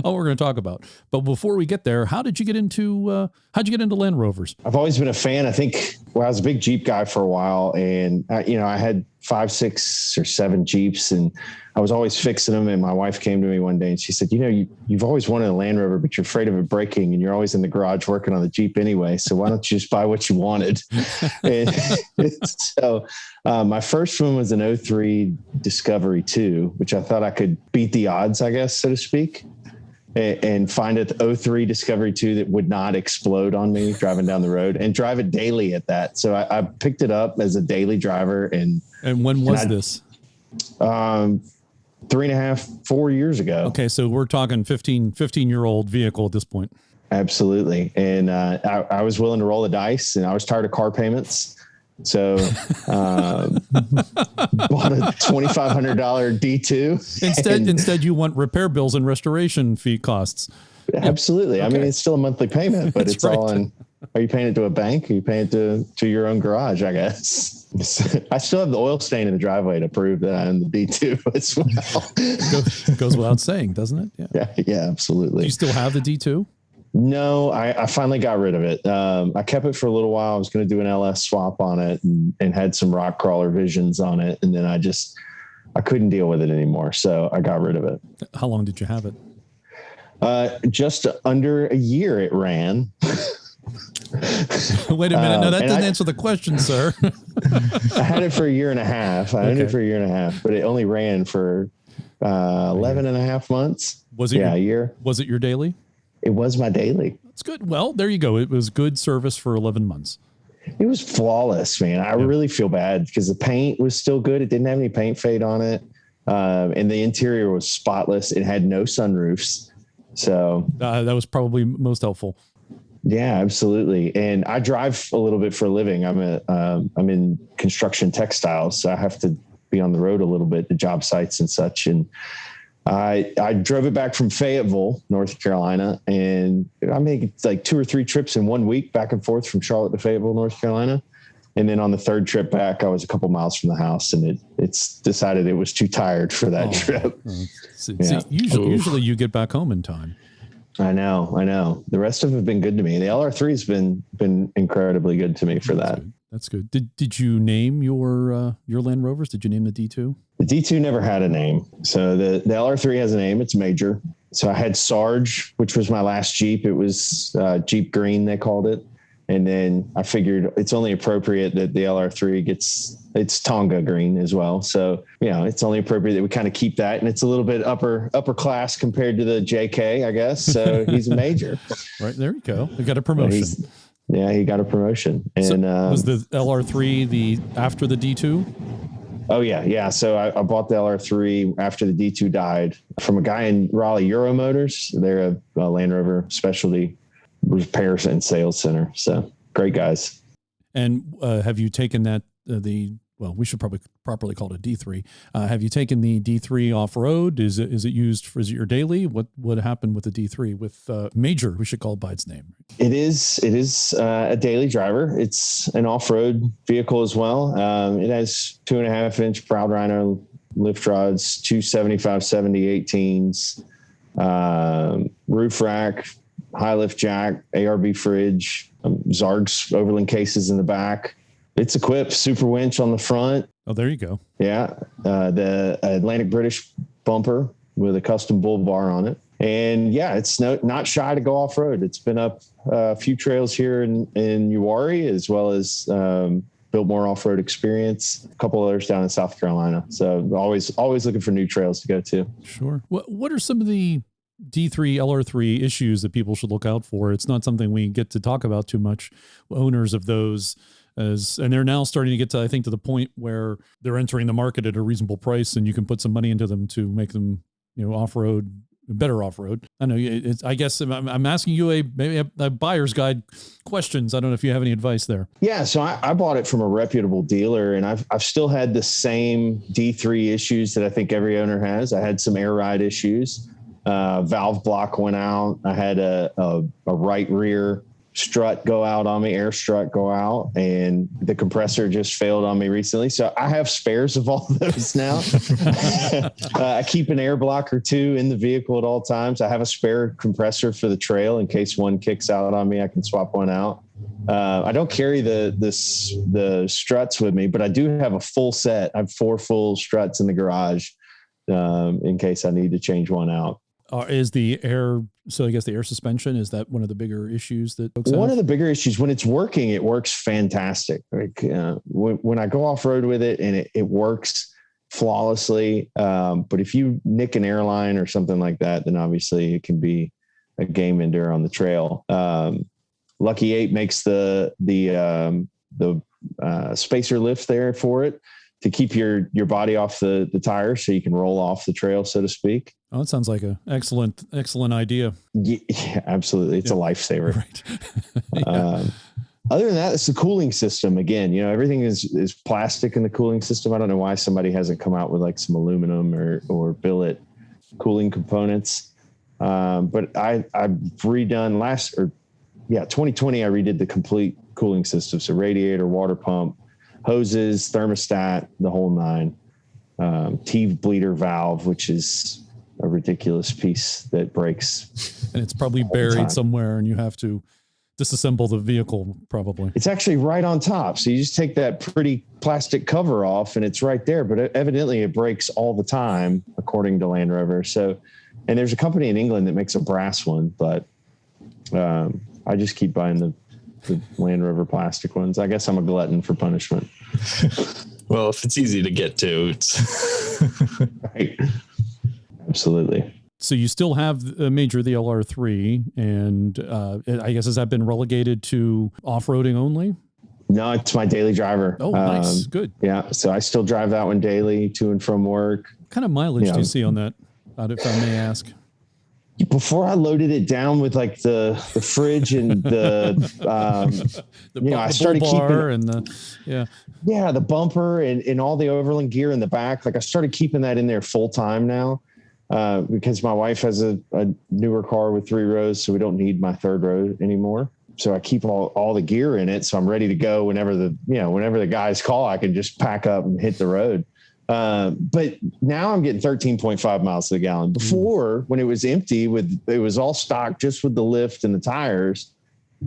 All we're going to talk about. But before we get there, how'd you get into Land Rovers? I've always been a fan. I think, I was a big Jeep guy for a while, and I had 5, 6, or 7 Jeeps, and I was always fixing them. And my wife came to me one day and she said, you've always wanted a Land Rover, but you're afraid of it breaking, and you're always in the garage working on the Jeep anyway. So why don't you just buy what you wanted? And so my first one was an 03 Discovery 2, which I thought I could beat the odds, I guess, so to speak, and find a 03 Discovery 2 that would not explode on me driving down the road, and drive it daily at that. So I picked it up as a daily driver. And when was this? 3.5, 4 years ago. Okay. So we're talking 15-year-old vehicle at this point. Absolutely. And I was willing to roll the dice, and I was tired of car payments. So bought a $2,500 D2. Instead, you want repair bills and restoration fee costs. Absolutely. Okay. I mean, it's still a monthly payment, but it's right. All in. Are you paying it to a bank? Are you paying it to your own garage, I guess? I still have the oil stain in the driveway to prove that I'm the D2 as well. Goes without saying, doesn't it? Yeah, absolutely. Do you still have the D2? No, I finally got rid of it. I kept it for a little while. I was going to do an LS swap on it and had some rock crawler visions on it. And then I couldn't deal with it anymore. So I got rid of it. How long did you have it? Just under a year it ran. Wait a minute. No, that doesn't answer the question, sir. I had it for a year and a half. But it only ran for 11 and a half months. Was it a year? Was it your daily? It was my daily. That's good. Well, there you go. It was good service for 11 months. It was flawless, man. I really feel bad because the paint was still good. It didn't have any paint fade on it. And the interior was spotless. It had no sunroofs. So that was probably most helpful. Yeah, absolutely. And I drive a little bit for a living. I'm in construction textiles, so I have to be on the road a little bit to job sites and such. And I drove it back from Fayetteville, North Carolina, and I made like 2 or 3 trips in 1 week back and forth from Charlotte to Fayetteville, North Carolina. And then on the 3rd trip back, I was a couple miles from the house, and it's decided it was too tired for that trip. See, usually you get back home in time. I know. The rest of them have been good to me. The LR3 has been incredibly good to me for that. That's good. Did you name your Land Rovers? Did you name the D2? The D2 never had a name. So the LR3 has a name. It's Major. So I had Sarge, which was my last Jeep. It was Jeep Green, they called it. And then I figured it's only appropriate that the LR3 gets its Tonga green as well. So, it's only appropriate that we kind of keep that. And it's a little bit upper class compared to the JK, I guess. So he's a Major. Right. There you go. We got a promotion. He got a promotion. And so was the LR3 after the D2? Oh, yeah. Yeah. So I bought the LR3 after the D2 died from a guy in Raleigh, Euro Motors. They're a Land Rover specialty repair and sales center. So great guys. And have you taken that, we should probably properly call it a D3. Have you taken the D3 off-road? Is it used for your daily? What happened with the D3 with Major? We should call it by its name. It is a daily driver. It's an off-road vehicle as well. It has 2.5-inch Proud Rhino lift rods, 2 75/70 18s, roof rack, high lift jack, ARB fridge, Zargs Overland cases in the back. It's equipped, super winch on the front. Oh, there you go. Yeah. The Atlantic British bumper with a custom bull bar on it. And it's not shy to go off road. It's been up a few trails here in Yuari, as well as Biltmore off-road experience, a couple others down in South Carolina. So always looking for new trails to go to. Sure. What are some of the D3, LR3 issues that people should look out for? It's not something we get to talk about too much. Owners of those, and they're now starting to get to, I think, to the point where they're entering the market at a reasonable price, and you can put some money into them to make them, off-road, better off-road. I know I guess I'm asking you a buyer's guide questions. I don't know if you have any advice there. Yeah. So I bought it from a reputable dealer, and I've still had the same D3 issues that I think every owner has. I had some air ride issues. Valve block went out. I had a right rear strut go out on me, air strut go out, and the compressor just failed on me recently. So I have spares of all those now. I keep an air block or 2 in the vehicle at all times. I have a spare compressor for the trail in case one kicks out on me. I can swap one out. I don't carry the struts with me, but I do have a full set. I have 4 full struts in the garage in case I need to change one out. Is the air, so I guess the air suspension, is that one of the bigger issues that folks have? One of the bigger issues, when it's working, it works fantastic. Like when I go off road with it, and it works flawlessly. But if you nick an airline or something like that, then obviously it can be a game ender on the trail. Lucky 8 makes the spacer lift there for it to keep your body off the tire so you can roll off the trail, so to speak. Oh, that sounds like an excellent idea. Yeah, absolutely. It's a lifesaver. Right. Other than that, it's the cooling system. Again, everything is plastic in the cooling system. I don't know why somebody hasn't come out with like some aluminum or billet cooling components. But I've redone 2020, I redid the complete cooling system. So radiator, water pump, hoses, thermostat, the whole 9. Teeve bleeder valve, which is a ridiculous piece that breaks. And it's probably buried somewhere, and you have to disassemble the vehicle probably. It's actually right on top. So you just take that pretty plastic cover off and it's right there, but evidently it breaks all the time according to Land Rover. So, and there's a company in England that makes a brass one, but I just keep buying the Land Rover plastic ones. I guess I'm a glutton for punishment. Well, if it's easy to get to, it's right. Absolutely. So you still have a Major, the LR3, and I guess has that been relegated to off-roading only? No, it's my daily driver. Oh, nice. Good. Yeah. So I still drive that one daily to and from work. What kind of mileage do you see on that, if I may ask? Before I loaded it down with like the fridge and I started keeping and the bumper and all the overland gear in the back. Like I started keeping that in there full time now because my wife has a newer car with 3 rows, so we don't need my 3rd row anymore. So I keep all the gear in it, so I'm ready to go whenever the guys call. I can just pack up and hit the road. But now I'm getting 13.5 miles to the gallon. Before, when it was empty it was all stock just with the lift and the tires,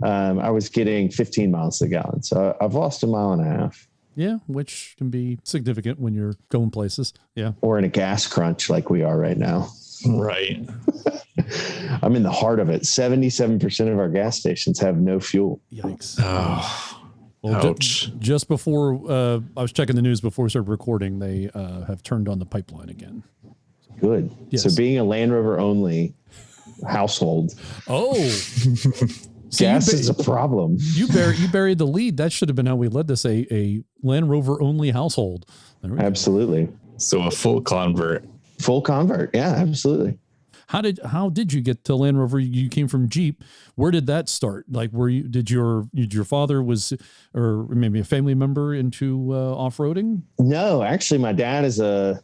I was getting 15 miles to the gallon. So I've lost 1.5 miles. Yeah, which can be significant when you're going places. Yeah. Or in a gas crunch like we are right now. Right. I'm in the heart of it. 77% of our gas stations have no fuel. Yikes. Oh. Well, Ouch. Just before I was checking the news before we started recording, they have turned on the pipeline again. Good. Yes. So being a Land Rover only household. Oh, gas is a problem. You buried the lead. That should have been how we led this, a Land Rover only household. Absolutely. So a full convert. Full convert. Yeah, absolutely. How did you get to Land Rover? You came from Jeep. Where did that start? Like, did your father or maybe a family member into off-roading? No, actually my dad is a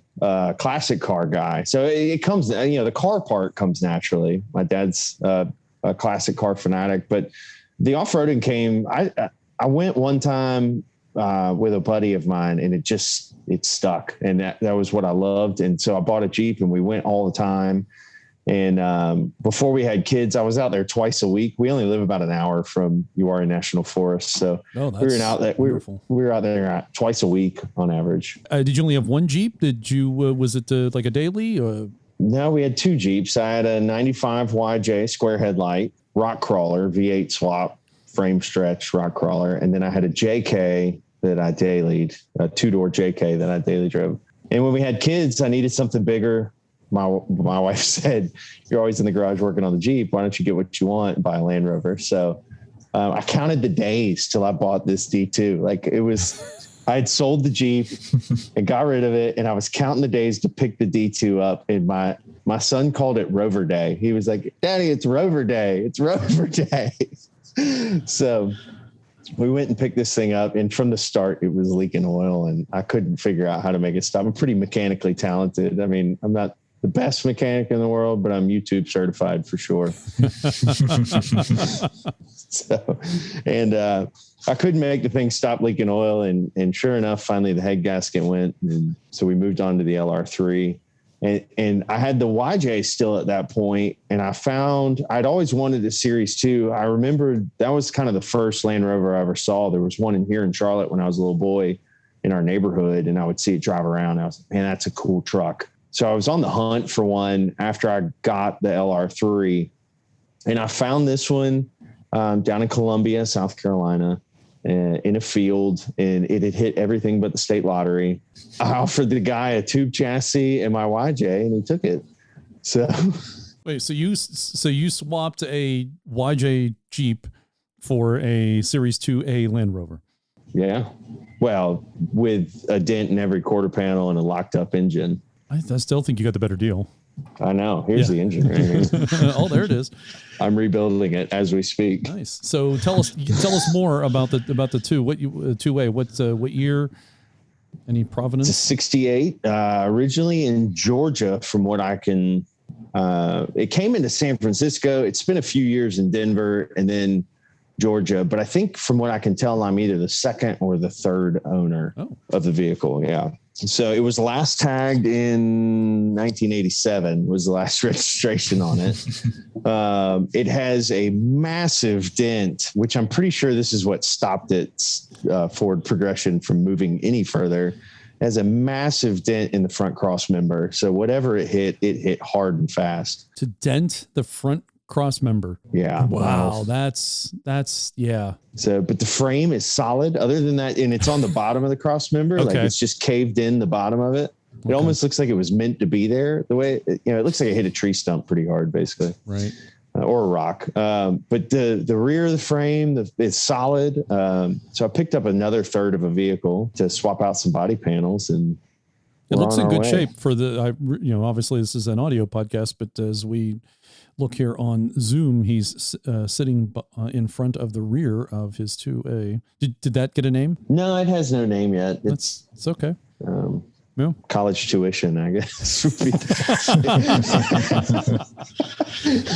classic car guy. So it comes, the car part comes naturally. My dad's a classic car fanatic, but the off-roading came, I went one time with a buddy of mine and it stuck. And that was what I loved. And so I bought a Jeep and we went all the time. And before we had kids, I was out there twice a week. We only live about an hour from Yuari National Forest. So we were out there twice a week on average. Did you only have one Jeep? Was it like a daily? No, we had 2 Jeeps. I had a 95 YJ square headlight, rock crawler, V8 swap, frame stretch, rock crawler. And then I had a JK that I dailied, a 2-door JK that I daily drove. And when we had kids, I needed something bigger. My wife said, "You're always in the garage working on the Jeep. Why don't you get what you want and buy a Land Rover?" So I counted the days till I bought this D2. Like I had sold the Jeep and got rid of it. And I was counting the days to pick the D2 up. And my son called it Rover Day. He was like, "Daddy, it's Rover Day. It's Rover Day." So we went and picked this thing up. And from the start, it was leaking oil and I couldn't figure out how to make it stop. I'm pretty mechanically talented. I mean, I'm not the best mechanic in the world, but I'm YouTube certified for sure. I couldn't make the thing stop leaking oil. And sure enough, finally the head gasket went. And so we moved on to the LR3 and I had the YJ still at that point. And I'd always wanted a Series 2. I remember that was kind of the first Land Rover I ever saw. There was one here in Charlotte when I was a little boy in our neighborhood and I would see it drive around. And I was like, man, that's a cool truck. So I was on the hunt for one after I got the LR3 and I found this one down in Columbia, South Carolina, in a field, and it had hit everything but the state lottery. I offered the guy a tube chassis and my YJ and he took it. So wait, so you swapped a YJ Jeep for a Series 2A Land Rover? Yeah. Well, with a dent in every quarter panel and a locked up engine. I still think you got the better deal. I know. Here's the engine right here. Oh, there it is. I'm rebuilding it as we speak. Nice. So tell us more about the 2. What 2A? What year? Any provenance? It's a 68. Originally in Georgia, from what I can. It came into San Francisco. It's been a few years in Denver and then Georgia, but I think from what I can tell, I'm either the second or the third owner of the vehicle. Yeah. So it was last tagged in 1987 was the last registration on it. It has a massive dent, which I'm pretty sure this is what stopped its forward progression from moving any further. It has a massive dent in the front cross member. So whatever it hit hard and fast. To dent the front cross member. Yeah. Wow. That's yeah. So, but the frame is solid other than that. And it's on the bottom of the cross member. Like it's just caved in the bottom of it. It almost looks like it was meant to be there the way, it looks like it hit a tree stump pretty hard basically. Right. Or a rock. But the rear of the frame is solid. So I picked up another third of a vehicle to swap out some body panels and It looks on in our good way. shape for obviously this is an audio podcast, but as we look here on Zoom, he's sitting in front of the rear of his 2A. Did that get a name? No, it has no name yet. It's okay. Yeah. College tuition, I guess.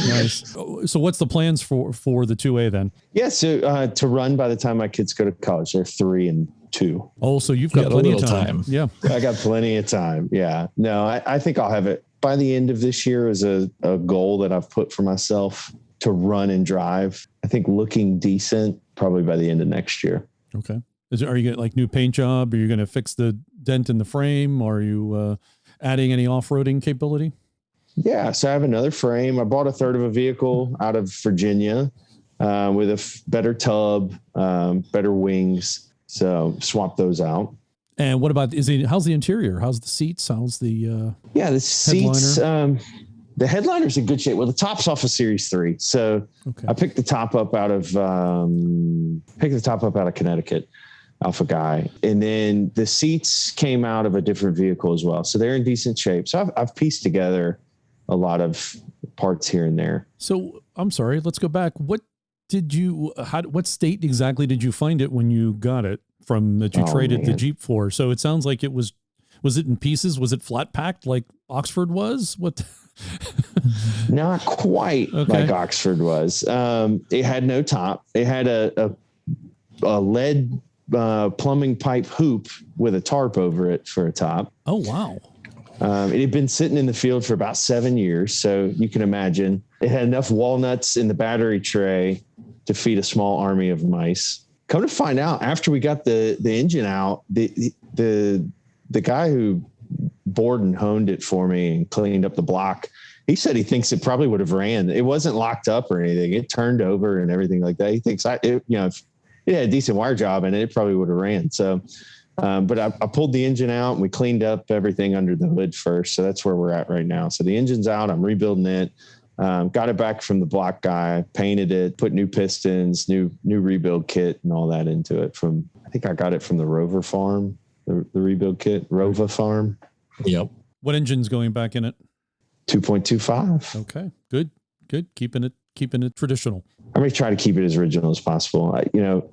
Nice. So what's the plans for the 2A then? Yeah, so to run by the time my kids go to college. They're 3 and 2. Oh, so you've got plenty of time. Yeah. I got plenty of time. Yeah. No, I think I'll have it by the end of this year is a goal that I've put for myself to run and drive. I think looking decent probably by the end of next year. Okay. Are you getting like new paint job? Are you going to fix the dent in the frame? Are you adding any off-roading capability? Yeah. So I have another frame. I bought a third of a vehicle out of Virginia with a better tub, better wings. So swap those out. And what about, how's the interior? How's the seats? How's the the seats, the headliner's in good shape. Well, the top's off of Series 3. So okay. I picked the top up out of Connecticut, Alpha Guy. And then the seats came out of a different vehicle as well. So they're in decent shape. So I've pieced together a lot of parts here and there. So I'm sorry, let's go back. What state exactly did you find it when you got it from that you traded the Jeep for? So it sounds like it was it in pieces? Was it flat packed like Oxford was? What? Not quite like Oxford was. It had no top. It had a lead plumbing pipe hoop with a tarp over it for a top. Oh, wow. It had been sitting in the field for about 7 years. So you can imagine it had enough walnuts in the battery tray to feed a small army of mice. Come to find out, after we got the engine out, the guy who bored and honed it for me and cleaned up the block, he said he thinks it probably would have ran. It wasn't locked up or anything. It turned over and everything like that. He thinks if it had a decent wire job in it, it probably would have ran. So, but I pulled the engine out and we cleaned up everything under the hood first. So that's where we're at right now. So the engine's out. I'm rebuilding it. Got it back from the block guy, painted it, put new pistons, new rebuild kit and all that into it I think I got it from the Rover farm, the rebuild kit, Rova farm. Yep. What engine's going back in it? 2.25. Okay, good. Keeping it traditional. I'm going to try to keep it as original as possible.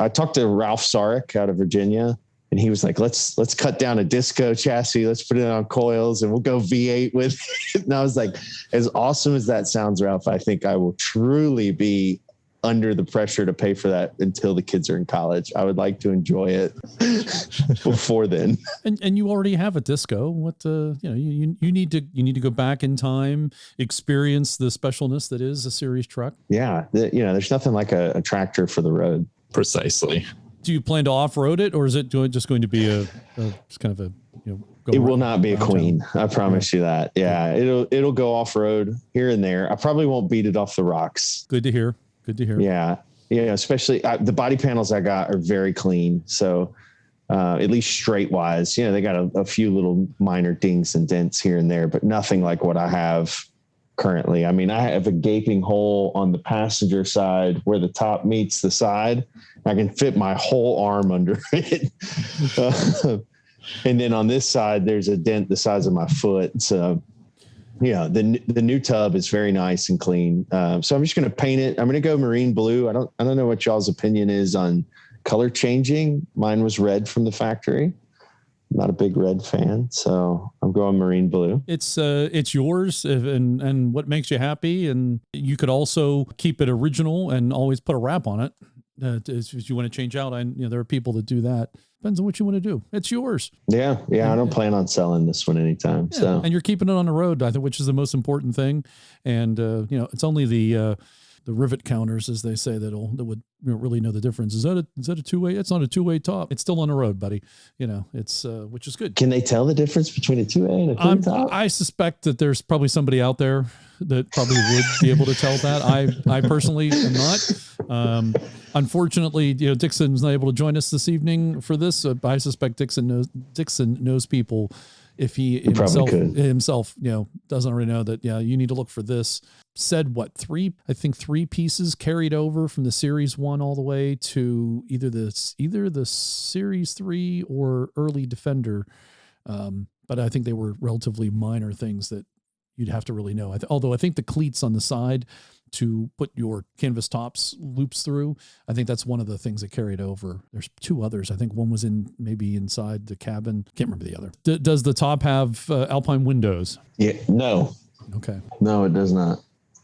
I talked to Ralph Sarek out of Virginia, and he was like, let's cut down a disco chassis. Let's put it on coils and we'll go V8 with it. And I was like, as awesome as that sounds, Ralph, I think I will truly be under the pressure to pay for that until the kids are in college. I would like to enjoy it before then. And you already have a disco. What you need to go back in time, experience the specialness that is a series truck. Yeah, there's nothing like a tractor for the road. Precisely. Do you plan to off-road it, or is it just going to be just kind of a it will not be a queen. I promise you that. Yeah, it'll go off-road here and there. I probably won't beat it off the rocks. Good to hear. Yeah. Especially the body panels I got are very clean. So at least straight wise, they got a few little minor dings and dents here and there, but nothing like what I have currently. I mean, I have a gaping hole on the passenger side where the top meets the side. I can fit my whole arm under it. And then on this side, there's a dent the size of my foot. So the new tub is very nice and clean. So I'm just going to paint it. I'm going to go marine blue. I don't know what y'all's opinion is on color changing. Mine was red from the factory. I'm not a big red fan, so I'm going marine blue. It's yours and what makes you happy. And you could also keep it original and always put a wrap on it. If you want to change out, there are people that do that. Depends on what you want to do. It's yours. Yeah. I don't plan on selling this one anytime. Yeah. So, and you're keeping it on the road, I think, which is the most important thing. And it's only the rivet counters, as they say, that would really know the difference. Is that a two-way? It's not a two-way top. It's still on the road, buddy. It's which is good. Can they tell the difference between a two-way and a clean top? I suspect that there's probably somebody out there that probably would be able to tell that. I personally am not. Unfortunately, Dixon's not able to join us this evening for this. I suspect Dixon knows people. If he himself, doesn't already know that, you need to look for this. Said what, three pieces carried over from the Series 1 all the way to either the Series 3 or early Defender but I think they were relatively minor things that you'd have to really know. Although I think the cleats on the side to put your canvas tops loops through, I think that's one of the things that carried over. There's two others. I think one was maybe inside the cabin. Can't remember the other. Does the top have Alpine windows? Yeah, no. Okay. No, it does not.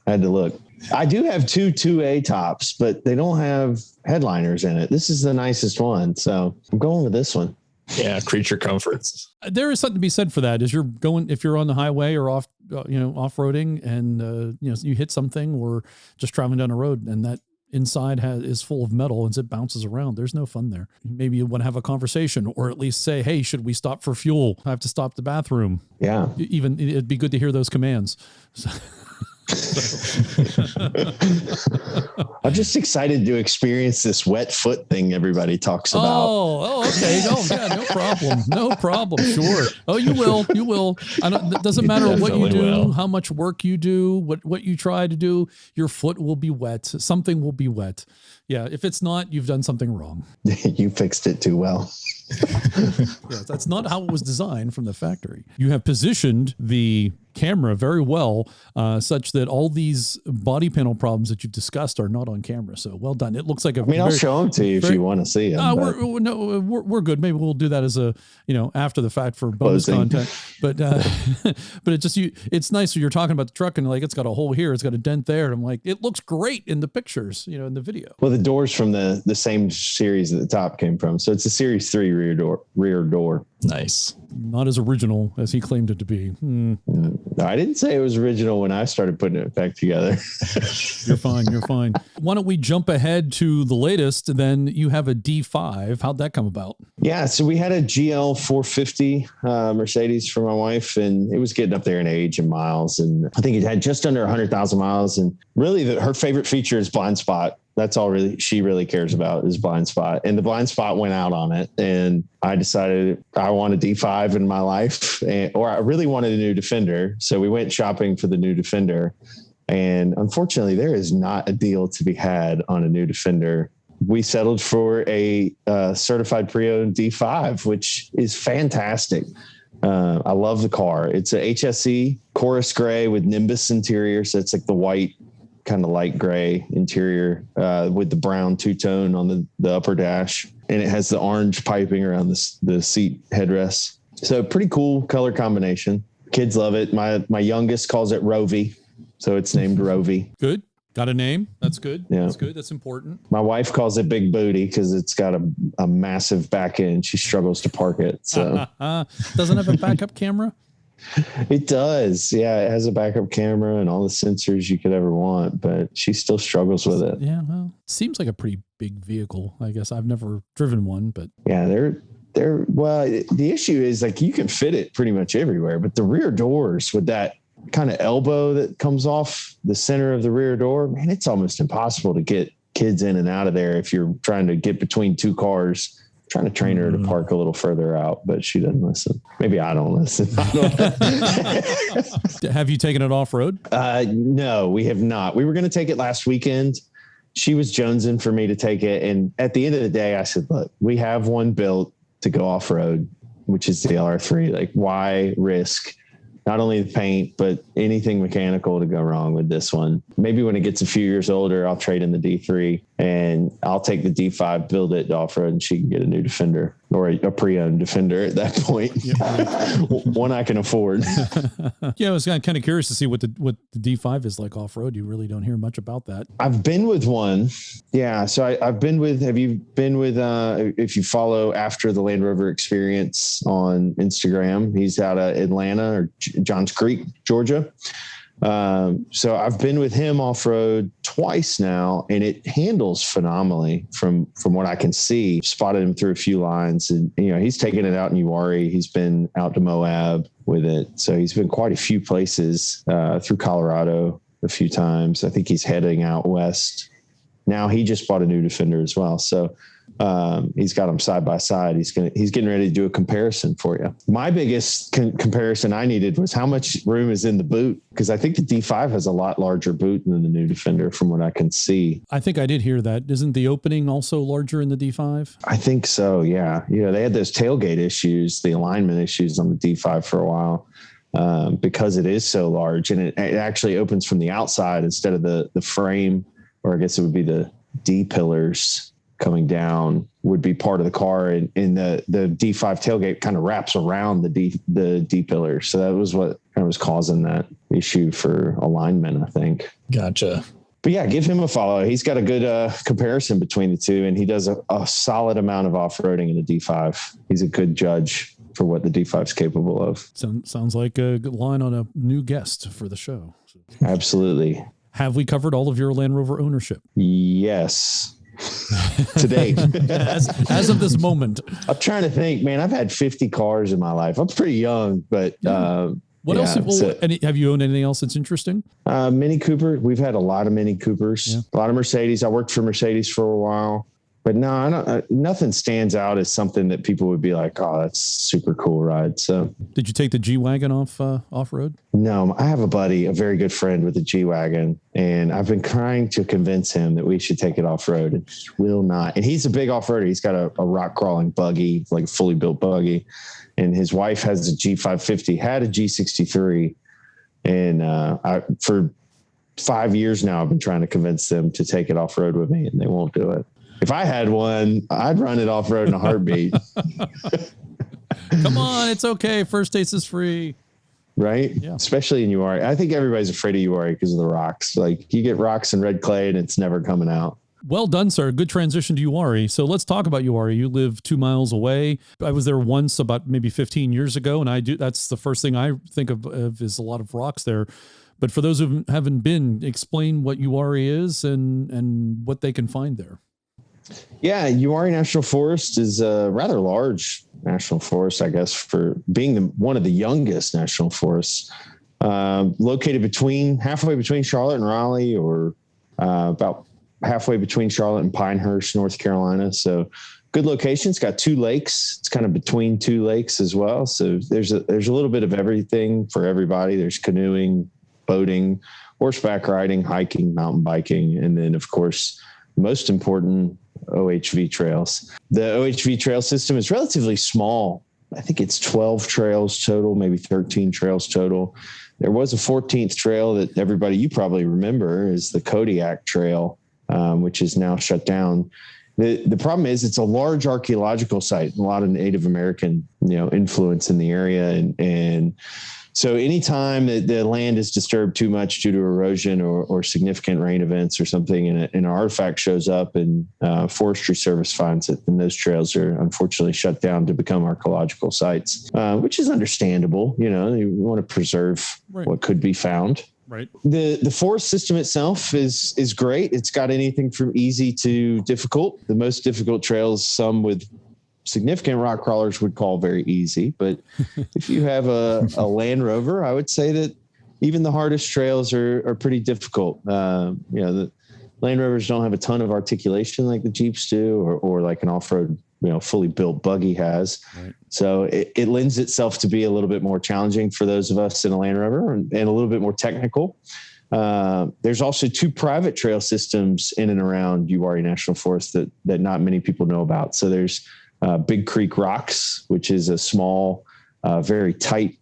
I had to look. I do have two 2A tops, but they don't have headliners in it. This is the nicest one, so I'm going with this one. Yeah, creature comforts. There is something to be said for that. If you're on the highway or off-roading and you hit something or just traveling down a road and that inside is full of metal and it bounces around, there's no fun there. Maybe you want to have a conversation or at least say, hey, should we stop for fuel? I have to stop the bathroom. Yeah. Even it'd be good to hear those commands. I'm just excited to experience this wet foot thing everybody talks about. Oh, okay. Oh, yeah, no problem. Sure. Oh, you will. It doesn't matter what you do, how much work you do, what you try to do, your foot will be wet. Something will be wet. Yeah. If it's not, you've done something wrong. You fixed it too well. Yes, that's not how it was designed from the factory. You have positioned the camera very well, such that all these body panel problems that you've discussed are not on camera. So well done. It looks like I'll show them to you if you want to see them. We're good. Maybe we'll do that as a, after the fact for bonus content. But it's nice when you're talking about the truck and like, it's got a hole here, it's got a dent there. And I'm like, it looks great in the pictures, in the video. Well, the doors from the same series that the top came from. So it's a Series 3 rear door. Nice. Not as original as he claimed it to be. I didn't say it was original when I started putting it back together. You're fine. Why don't we jump ahead to the latest? Then you have a D5. How'd that come about? Yeah, so we had a GL 450 Mercedes for my wife, and it was getting up there in age and miles. And I think it had just under 100,000 miles. And really, her favorite feature is blind spot. That's all she really cares about is blind spot. And the blind spot went out on it. And I decided I want a D5 in my life, or I really wanted a new Defender. So we went shopping for the new Defender. And unfortunately, there is not a deal to be had on a new Defender. We settled for a certified pre-owned D5, which is fantastic. I love the car. It's a HSE chorus gray with Nimbus interior. So it's like the white, kind of light gray interior with the brown two-tone on the upper dash. And it has the orange piping around the seat headrest. So pretty cool color combination. Kids love it. My youngest calls it Rovy. So it's named Rovy. Good. Got a name. That's good. Yeah. That's good. That's important. My wife calls it Big Booty because it's got a massive back end. She struggles to park it. So doesn't have a backup camera? It does. Yeah, it has a backup camera and all the sensors you could ever want, but she still struggles with it. Yeah, well, it seems like a pretty big vehicle. I guess I've never driven one, but yeah, the issue is like you can fit it pretty much everywhere, but the rear doors with that kind of elbow that comes off the center of the rear door, man, it's almost impossible to get kids in and out of there if you're trying to get between two cars. Trying to train her to park a little further out, but she doesn't listen. Maybe I don't listen. Have you taken it off-road? No, we have not. We were going to take it last weekend. She was jonesing for me to take it. And at the end of the day, I said, look, we have one built to go off-road, which is the LR3. Like, why risk not only the paint, but anything mechanical to go wrong with this one? Maybe when it gets a few years older, I'll trade in the D3 and I'll take the D5, build it off-road, and she can get a new Defender or a pre-owned Defender at that point. One I can afford. Yeah, I was kind of curious to see what the D5 is like off-road. You really don't hear much about that. I've been with one. Yeah. So I've been with, have you been with, if you follow After the Land Rover Experience on Instagram, he's out of Atlanta or Johns Creek, Georgia. So I've been with him off-road twice now, and it handles phenomenally from what I can see. Spotted him through a few lines, and he's taken it out in Yuari. He's been out to Moab with it. So he's been quite a few places, through Colorado a few times. I think he's heading out west. Now he just bought a new Defender as well. So He's got them side by side. He's getting ready to do a comparison for you. My biggest comparison I needed was how much room is in the boot, because I think the D5 has a lot larger boot than the new Defender from what I can see. I think I did hear that. Isn't the opening also larger in the D5? I think so. Yeah. They had those tailgate issues, the alignment issues on the D5 for a while. Because it is so large, and it actually opens from the outside instead of the frame, or I guess it would be the D pillars coming down would be part of the car, and the D5 tailgate kind of wraps around the D pillars. So that was what kind of was causing that issue for alignment, I think. Gotcha. But yeah, give him a follow. He's got a good comparison between the two, and he does a solid amount of off-roading in the D5. He's a good judge for what the D5 is capable of. Sounds like a good line on a new guest for the show. Absolutely. Have we covered all of your Land Rover ownership? Yes. Today. as of this moment. I'm trying to think, man, I've had 50 cars in my life. I'm pretty young, but what else? Have you owned anything else that's interesting? Mini Cooper. We've had a lot of Mini Coopers, a lot of Mercedes. I worked for Mercedes for a while. But no, nothing stands out as something that people would be like, oh, that's super cool ride. So, did you take the G-Wagon off road? No, I have a buddy, a very good friend with a G-Wagon, and I've been trying to convince him that we should take it off road, and he will not. And he's a big off roader. He's got a rock crawling buggy, like a fully built buggy, and his wife has a G550, had a G63, and for 5 years now, I've been trying to convince them to take it off road with me, and they won't do it. If I had one, I'd run it off road in a heartbeat. Come on, it's okay. First taste is free. Right? Yeah. Especially in Yuari. I think everybody's afraid of Yuari because of the rocks. Like, you get rocks and red clay and it's never coming out. Well done, sir. Good transition to Yuari. So let's talk about Yuari. You live 2 miles away. I was there once about maybe 15 years ago, and that's the first thing I think of is a lot of rocks there. But for those who haven't been, explain what Yuari is and what they can find there. Yeah, Yuari National Forest is a rather large national forest, I guess, for being one of the youngest national forests, located halfway between Charlotte and Raleigh, or about halfway between Charlotte and Pinehurst, North Carolina. So good location. It's got 2 lakes. It's kind of between 2 lakes as well. So there's a little bit of everything for everybody. There's canoeing, boating, horseback riding, hiking, mountain biking, and then, of course, most important, OHV trails. The OHV trail system is relatively small. I think it's 12 trails total, maybe 13 trails total. There was a 14th trail that you probably remember, is the Kodiak Trail, which is now shut down. The problem is it's a large archaeological site, a lot of Native American, influence in the area. And so anytime that the land is disturbed too much due to erosion or significant rain events or something, and an artifact shows up and Forestry Service finds it, then those trails are unfortunately shut down to become archaeological sites, which is understandable. You want to preserve what could be found. Right. The forest system itself is great. It's got anything from easy to difficult. The most difficult trails, some with significant rock crawlers, would call very easy. But if you have a Land Rover, I would say that even the hardest trails are pretty difficult. The Land Rovers don't have a ton of articulation like the Jeeps do, or like an off-road, fully built buggy has. Right. So it lends itself to be a little bit more challenging for those of us in a Land Rover, and a little bit more technical. There's also 2 private trail systems in and around Yuari National Forest that not many people know about. So there's Big Creek Rocks, which is a small, very tight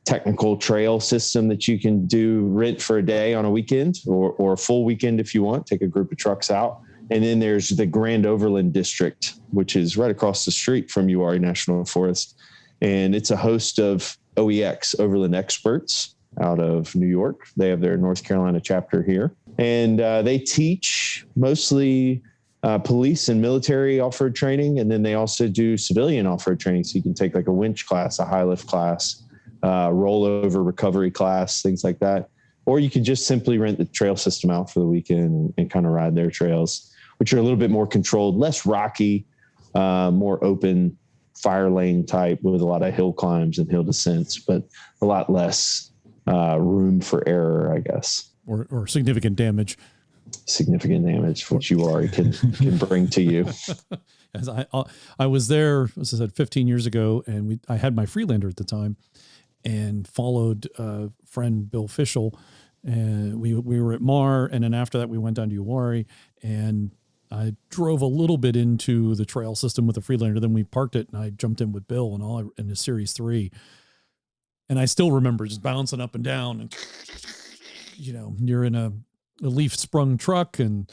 technical trail system that you can rent for a day on a weekend, or a full weekend if you want. Take a group of trucks out. And then there's the Grand Overland District, which is right across the street from Yuari National Forest. And it's a host of OEX, Overland Experts, out of New York. They have their North Carolina chapter here. And they teach mostly police and military off-road training. And then they also do civilian off-road training. So you can take like a winch class, a high lift class, rollover recovery class, things like that. Or you can just simply rent the trail system out for the weekend and kind of ride their trails, which are a little bit more controlled, less rocky, more open fire lane type with a lot of hill climbs and hill descents, but a lot less room for error, I guess. Or significant damage. significant damage, which Yuari can bring to you. As I was there, as I said, 15 years ago, and I had my Freelander at the time, and followed friend Bill Fischel, and we were at Mar, and then after that we went down to Yuari, and I drove a little bit into the trail system with the Freelander. Then we parked it, and I jumped in with Bill and in the Series 3, and I still remember just bouncing up and down, and you're in a leaf sprung truck, and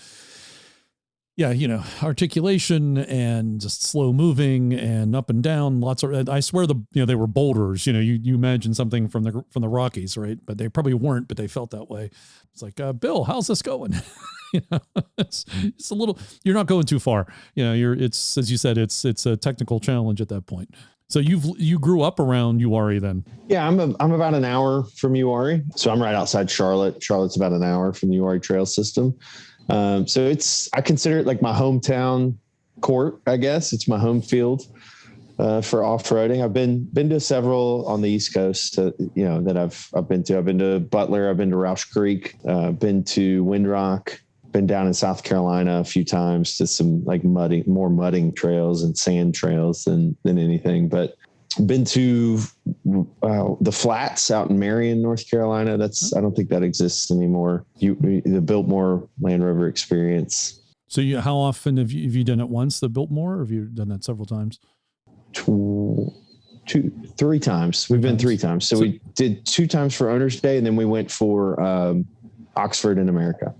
articulation and just slow moving and up and down. Lots of, I swear they were boulders. You imagine something from the Rockies, right? But they probably weren't, but they felt that way. It's like, Bill, how's this going? It's a little, you're not going too far. It's, as you said, it's a technical challenge at that point. So you grew up around Yuari then? Yeah, I'm about an hour from Yuari. So I'm right outside Charlotte. Charlotte's about an hour from the Yuari trail system. So I consider it like my hometown court, I guess. It's my home field for off-roading. I've been to several on the East Coast, that I've been to. I've been to Butler. I've been to Roush Creek. Been to Windrock. Been down in South Carolina a few times to some like more mudding trails and sand trails than anything. But been to the flats out in Marion, North Carolina. I don't think that exists anymore. The Biltmore Land Rover experience. So how often have you done it once, the Biltmore, or have you done that several times? 3 times. We've been 3 times. So we did 2 times for Owner's Day, and then we went for Oxford in America.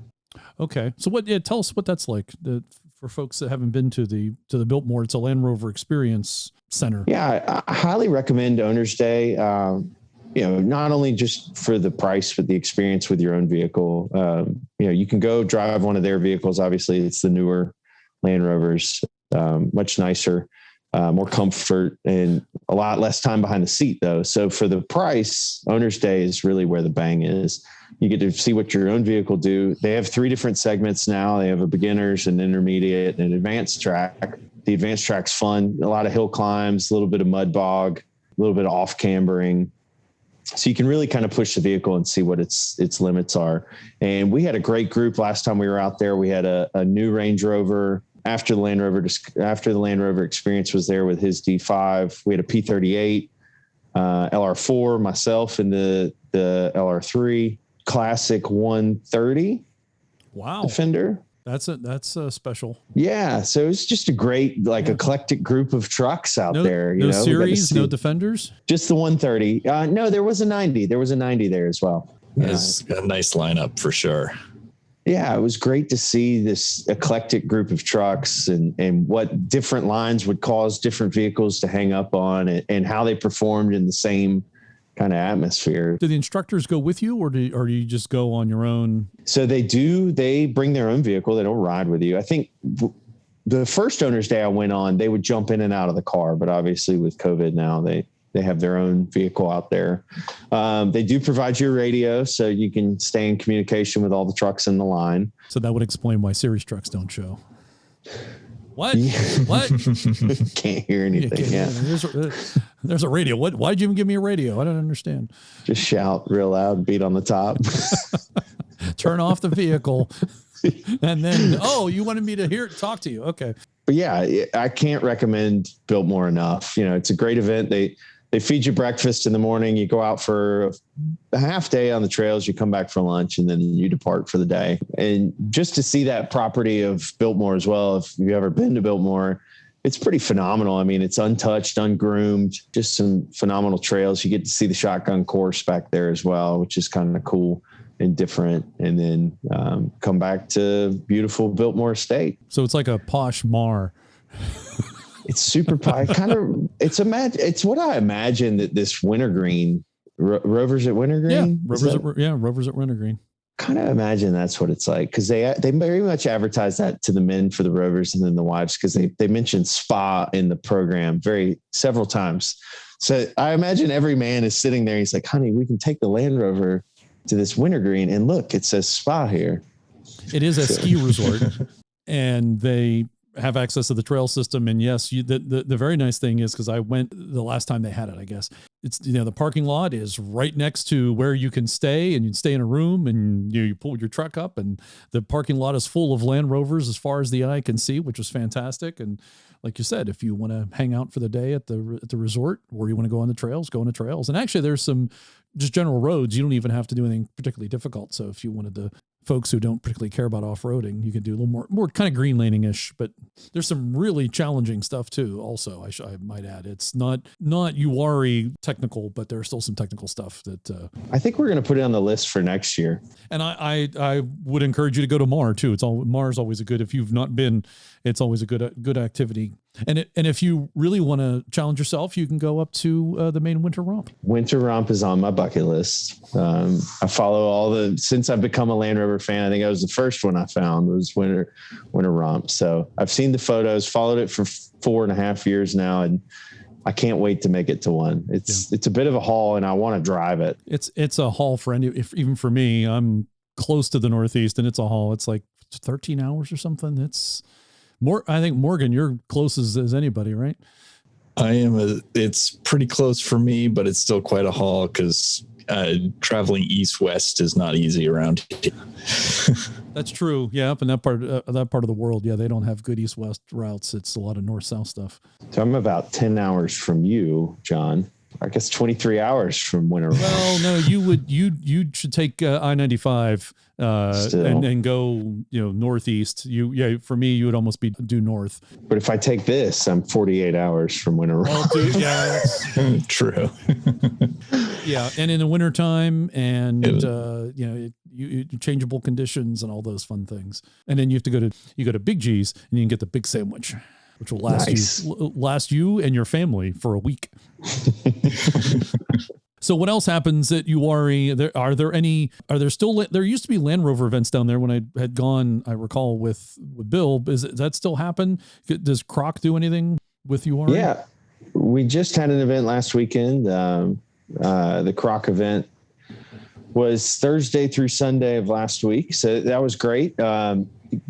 Okay. So tell us what that's like for folks that haven't been to the Biltmore. It's a Land Rover experience center. Yeah, I highly recommend Owner's Day. Not only just for the price, but the experience with your own vehicle. You can go drive one of their vehicles. Obviously, it's the newer Land Rovers, much nicer, more comfort, and a lot less time behind the seat, though. So for the price, Owner's Day is really where the bang is. You get to see what your own vehicle do. They have 3 different segments now. They have a beginner's, an intermediate, and an advanced track. The advanced track's fun. A lot of hill climbs, a little bit of mud bog, a little bit of off cambering. So you can really kind of push the vehicle and see what its limits are. And we had a great group last time we were out there. We had a new Range Rover after the Land Rover experience was there with his D5. We had a P38, LR4, myself, and the LR3. Classic 130. Wow. Defender. That's a special. Yeah. So it's just a great, eclectic group of trucks out there. No series, no Defenders? Just the 130. No, there was a 90. There was a 90 there as well. It's a nice lineup for sure. Yeah, it was great to see this eclectic group of trucks and what different lines would cause different vehicles to hang up on and how they performed in the same kind of atmosphere. Do the instructors go with you, or do you just go on your own? So they bring their own vehicle. They don't ride with you. I think the first Owner's Day I went on, they would jump in and out of the car, but obviously with COVID now, they have their own vehicle out there. They do provide you a radio, so you can stay in communication with all the trucks in the line. So that would explain why series trucks don't show. What? What? Can't hear anything. Yeah. There's a radio. Why'd you even give me a radio? I don't understand. Just shout real loud, beat on the top. Turn off the vehicle. And then, you wanted me to talk to you. Okay. But yeah, I can't recommend Biltmore enough. It's a great event. They feed you breakfast in the morning. You go out for a half day on the trails. You come back for lunch, and then you depart for the day. And just to see that property of Biltmore as well, if you've ever been to Biltmore, it's pretty phenomenal. I mean, it's untouched, ungroomed, just some phenomenal trails. You get to see the shotgun course back there as well, which is kind of cool and different. And then come back to beautiful Biltmore Estate. So it's like a posh Mar. It's super pie. It's what I imagine that this wintergreen Rovers at wintergreen. Yeah, Rovers at wintergreen. Kind of imagine that's what it's like, because they very much advertise that to the men for the Rovers and then the wives, because they mentioned spa in the program several times. So I imagine every man is sitting there. He's like, honey, we can take the Land Rover to this wintergreen, and look, it says spa here. It is a ski resort, and they have access to the trail system. And yes, the very nice thing is, because I went the last time they had it, I guess it's, the parking lot is right next to where you can stay, and you can stay in a room, and you pull your truck up, and the parking lot is full of Land Rovers as far as the eye can see, which was fantastic. And like you said, if you want to hang out for the day at the resort, or you want to go on the trails, go on the trails. And actually there's some just general roads. You don't even have to do anything particularly difficult. So if you wanted to, folks who don't particularly care about off-roading, you can do a little more kind of green laning-ish, but there's some really challenging stuff too. Also, I might add, it's not Yuari technical, but there's still some technical stuff that I think we're going to put it on the list for next year. And I would encourage you to go to Mar too. Mar's always a good, if you've not been, it's always a good activity. And if you really want to challenge yourself, you can go up to the main winter romp. Winter romp is on my bucket list. I follow since I've become a Land Rover fan. I think I was the first one I found was winter romp. So I've seen the photos, followed it for 4.5 years now, and I can't wait to make it to one. It's a bit of a haul, and I want to drive it. It's a haul for even for me. I'm close to the Northeast, and it's a haul. It's like 13 hours or something. It's more. I think, Morgan, you're close as anybody, right? I am. It's pretty close for me, but it's still quite a haul because traveling east-west is not easy around here. That's true. Yeah, up in that part of the world, they don't have good east-west routes. It's a lot of north-south stuff. So I'm about 10 hours from you, John. I guess 23 hours from winter. Well, no, you should take I-95 and go northeast. For me, you would almost be due north. But if I take this, I'm 48 hours from winter. Oh, dude, yeah, that's true. Yeah, and in the wintertime, and changeable conditions and all those fun things. And then you go to Big G's, and you can get the big sandwich, which will last you and your family for a week. So what else happens at Yuari? There used to be Land Rover events down there when I had gone, I recall, with Bill. Does that still happen? Does Croc do anything with Yuari? Yeah, we just had an event last weekend. The Croc event was Thursday through Sunday of last week. So that was great.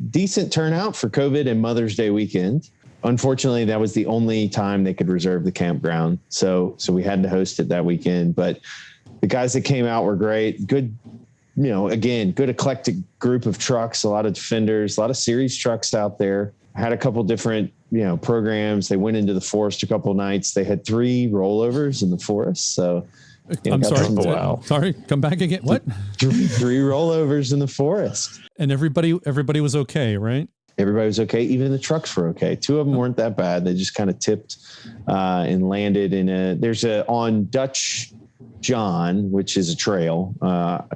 Decent turnout for COVID and Mother's Day weekend. Unfortunately, that was the only time they could reserve the campground. So we had to host it that weekend, but the guys that came out were great. Good, good eclectic group of trucks, a lot of Defenders, a lot of series trucks out there. Had a couple different, programs. They went into the forest a couple nights. They had 3 rollovers in the forest. So I'm sorry. Wow. Sorry. Come back again. What? 3 rollovers in the forest. And everybody was okay, right? Everybody was okay. Even the trucks were okay. 2 of them weren't that bad. They just kind of tipped and landed on Dutch John, which is a trail,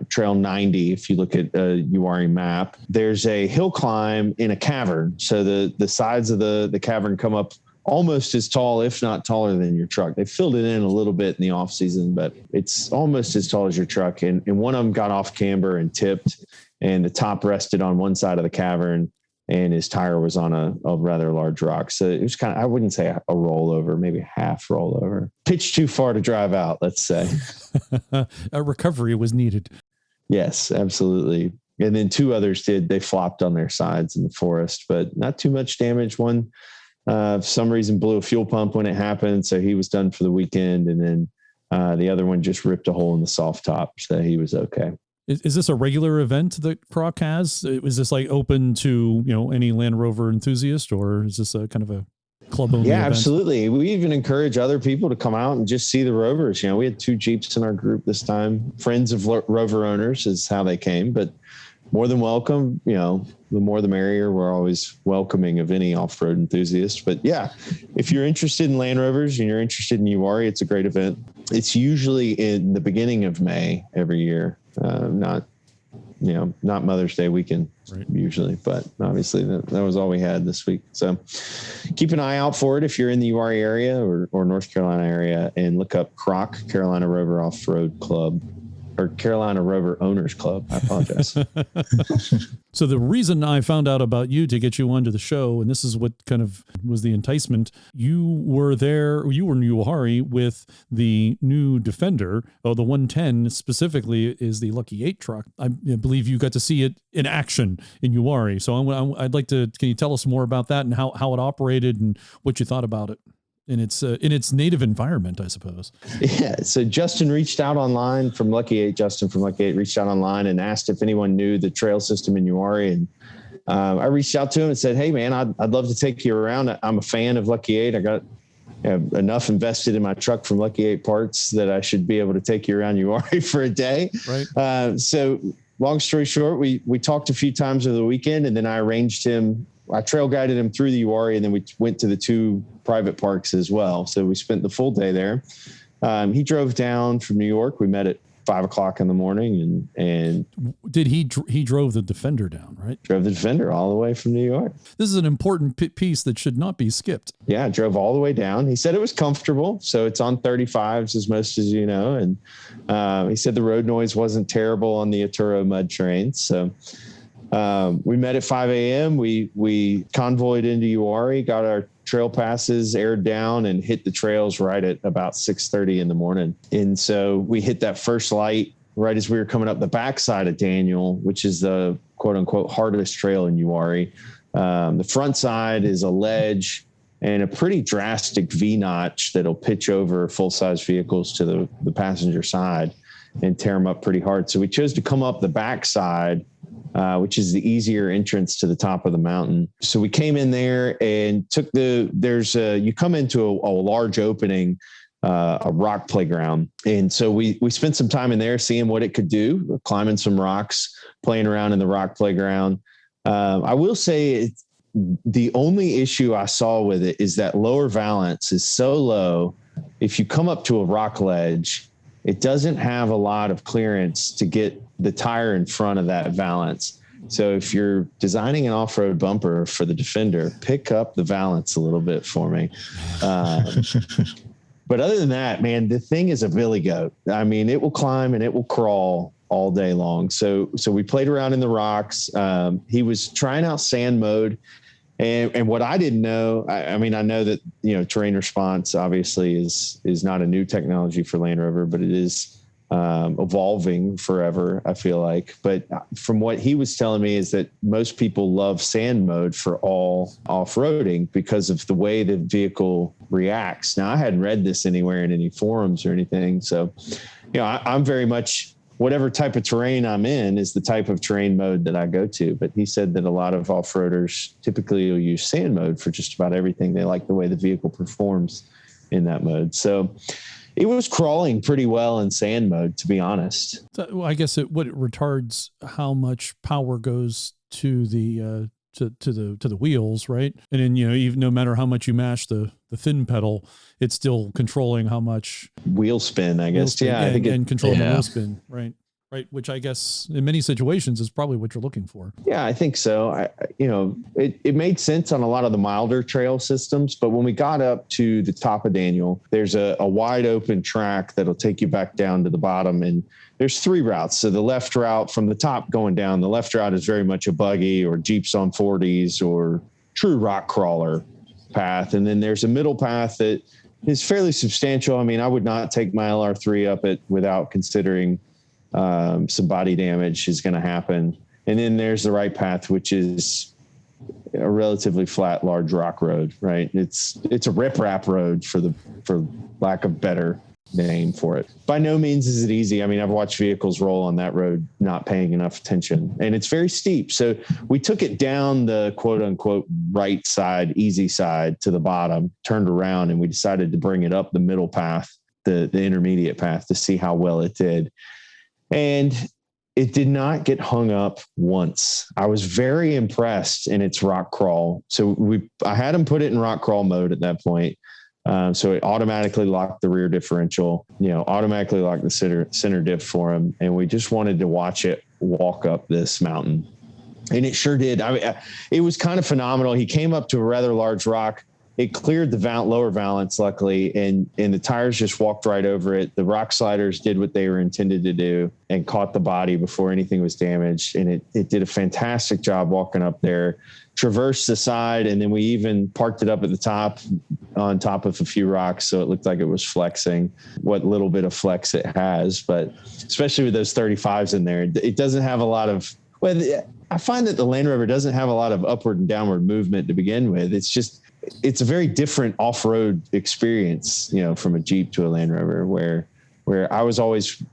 trail 90. If you look at a Yuari map, there's a hill climb in a cavern. So the sides of the cavern come up almost as tall, if not taller than your truck. They filled it in a little bit in the off season, but it's almost as tall as your truck. And one of them got off camber and tipped, and the top rested on one side of the cavern, and his tire was on a rather large rock. So it was kind of, I wouldn't say a rollover, maybe half rollover. Pitched too far to drive out, let's say. A recovery was needed. Yes, absolutely. And then 2 others they flopped on their sides in the forest, but not too much damage. One, for some reason, blew a fuel pump when it happened, so he was done for the weekend. And then the other one just ripped a hole in the soft top, so he was okay. Is this a regular event that Croc has? Is this like open to, any Land Rover enthusiast, or is this a kind of a club only event? Absolutely. We even encourage other people to come out and just see the Rovers. We had 2 Jeeps in our group this time. Friends of Rover owners is how they came, but more than welcome. The more the merrier. We're always welcoming of any off-road enthusiast. But yeah, if you're interested in Land Rovers and you're interested in Yuari, it's a great event. It's usually in the beginning of May every year. Not Mother's Day weekend, right, usually, but obviously that was all we had this week. So keep an eye out for it if you're in the Yuari area or North Carolina area, and look up Croc, Carolina Rover Off-Road Club. Carolina Rover Owners Club. I apologize. So the reason I found out about you to get you onto the show, and this is what kind of was the enticement, you were in Yuari with the new Defender. Oh, the 110 specifically is the Lucky 8 truck. I believe you got to see it in action in Yuari. So I'd like to, can you tell us more about that and how it operated and what you thought about it in its native environment, I suppose? Yeah. So Justin reached out online from Lucky 8. Justin from Lucky 8 reached out online and asked if anyone knew the trail system in Yuari. And I reached out to him and said, hey man, I'd love to take you around. I'm a fan of Lucky 8. I got enough invested in my truck from Lucky 8 parts that I should be able to take you around Yuari for a day. Right. So long story short, we talked a few times over the weekend, and then I trail guided him through the Yuari, and then we went to the 2 private parks as well. So we spent the full day there. He drove down from New York. We met at 5:00 in the morning, and did he drove the Defender down, right? Drove the Defender all the way from New York. This is an important piece that should not be skipped. Yeah, drove all the way down. He said it was comfortable. So it's on 35s as most as you know. And he said the road noise wasn't terrible on the Aturo mud trains. So we met at 5 a.m. We convoyed into Yuari, got our trail passes aired down, and hit the trails right at about 6:30 in the morning. And so we hit that first light right as we were coming up the backside of Daniel, which is the quote unquote hardest trail in Yuari. The front side is a ledge and a pretty drastic V-notch that'll pitch over full-size vehicles to the passenger side and tear them up pretty hard. So we chose to come up the backside, which is the easier entrance to the top of the mountain. So we came in there and you come into a large opening, a rock playground. And so we spent some time in there seeing what it could do, climbing some rocks, playing around in the rock playground. I will say the only issue I saw with it is that lower valance is so low. If you come up to a rock ledge, it doesn't have a lot of clearance to get the tire in front of that valance. So if you're designing an off-road bumper for the Defender, pick up the valance a little bit for me. But other than that, man, the thing is a billy goat. I mean, it will climb and it will crawl all day long. So we played around in the rocks. He was trying out sand mode. And what I didn't know, I mean, I know that, terrain response obviously is not a new technology for Land Rover, but it is evolving forever, I feel like. But from what he was telling me is that most people love sand mode for all off-roading because of the way the vehicle reacts. Now, I hadn't read this anywhere in any forums or anything. So, I'm very much whatever type of terrain I'm in is the type of terrain mode that I go to. But he said that a lot of off-roaders typically will use sand mode for just about everything. They like the way the vehicle performs in that mode. So it was crawling pretty well in sand mode, to be honest. Well, I guess it retards how much power goes to the to the wheels, right? And then even no matter how much you mash the thin pedal, it's still controlling how much wheel spin, I guess. Spin, I think and controlling the wheel spin, right? Right, which I guess in many situations is probably what you're looking for. Yeah, I think so. It made sense on a lot of the milder trail systems, but when we got up to the top of Daniel, there's a wide open track that'll take you back down to the bottom, and there's 3 routes. So the left route from the top going down, the left route is very much a buggy or Jeeps on 40s or true rock crawler path, and then there's a middle path that is fairly substantial. I mean, I would not take my LR3 up it without considering some body damage is going to happen. And then there's the right path, which is a relatively flat, large rock road, right? It's a riprap road for lack of better name for it. By no means is it easy. I mean, I've watched vehicles roll on that road, not paying enough attention, and it's very steep. So we took it down the quote unquote right side, easy side to the bottom, turned around, and we decided to bring it up the middle path, the intermediate path, to see how well it did. And it did not get hung up once. I was very impressed in its rock crawl. So I had him put it in rock crawl mode at that point. So it automatically locked the rear differential, automatically locked the center diff for him. And we just wanted to watch it walk up this mountain. And it sure did. I mean, it was kind of phenomenal. He came up to a rather large rock, it cleared the lower valance, luckily, and the tires just walked right over it. The rock sliders did what they were intended to do and caught the body before anything was damaged. And it did a fantastic job walking up there, traversed the side, and then we even parked it up at the top on top of a few rocks, so it looked like it was flexing what little bit of flex it has. But especially with those 35s in there, it doesn't have a lot of, well, I find that the Land Rover doesn't have a lot of upward and downward movement to begin with. It's a very different off-road experience, from a Jeep to a Land Rover, where I was always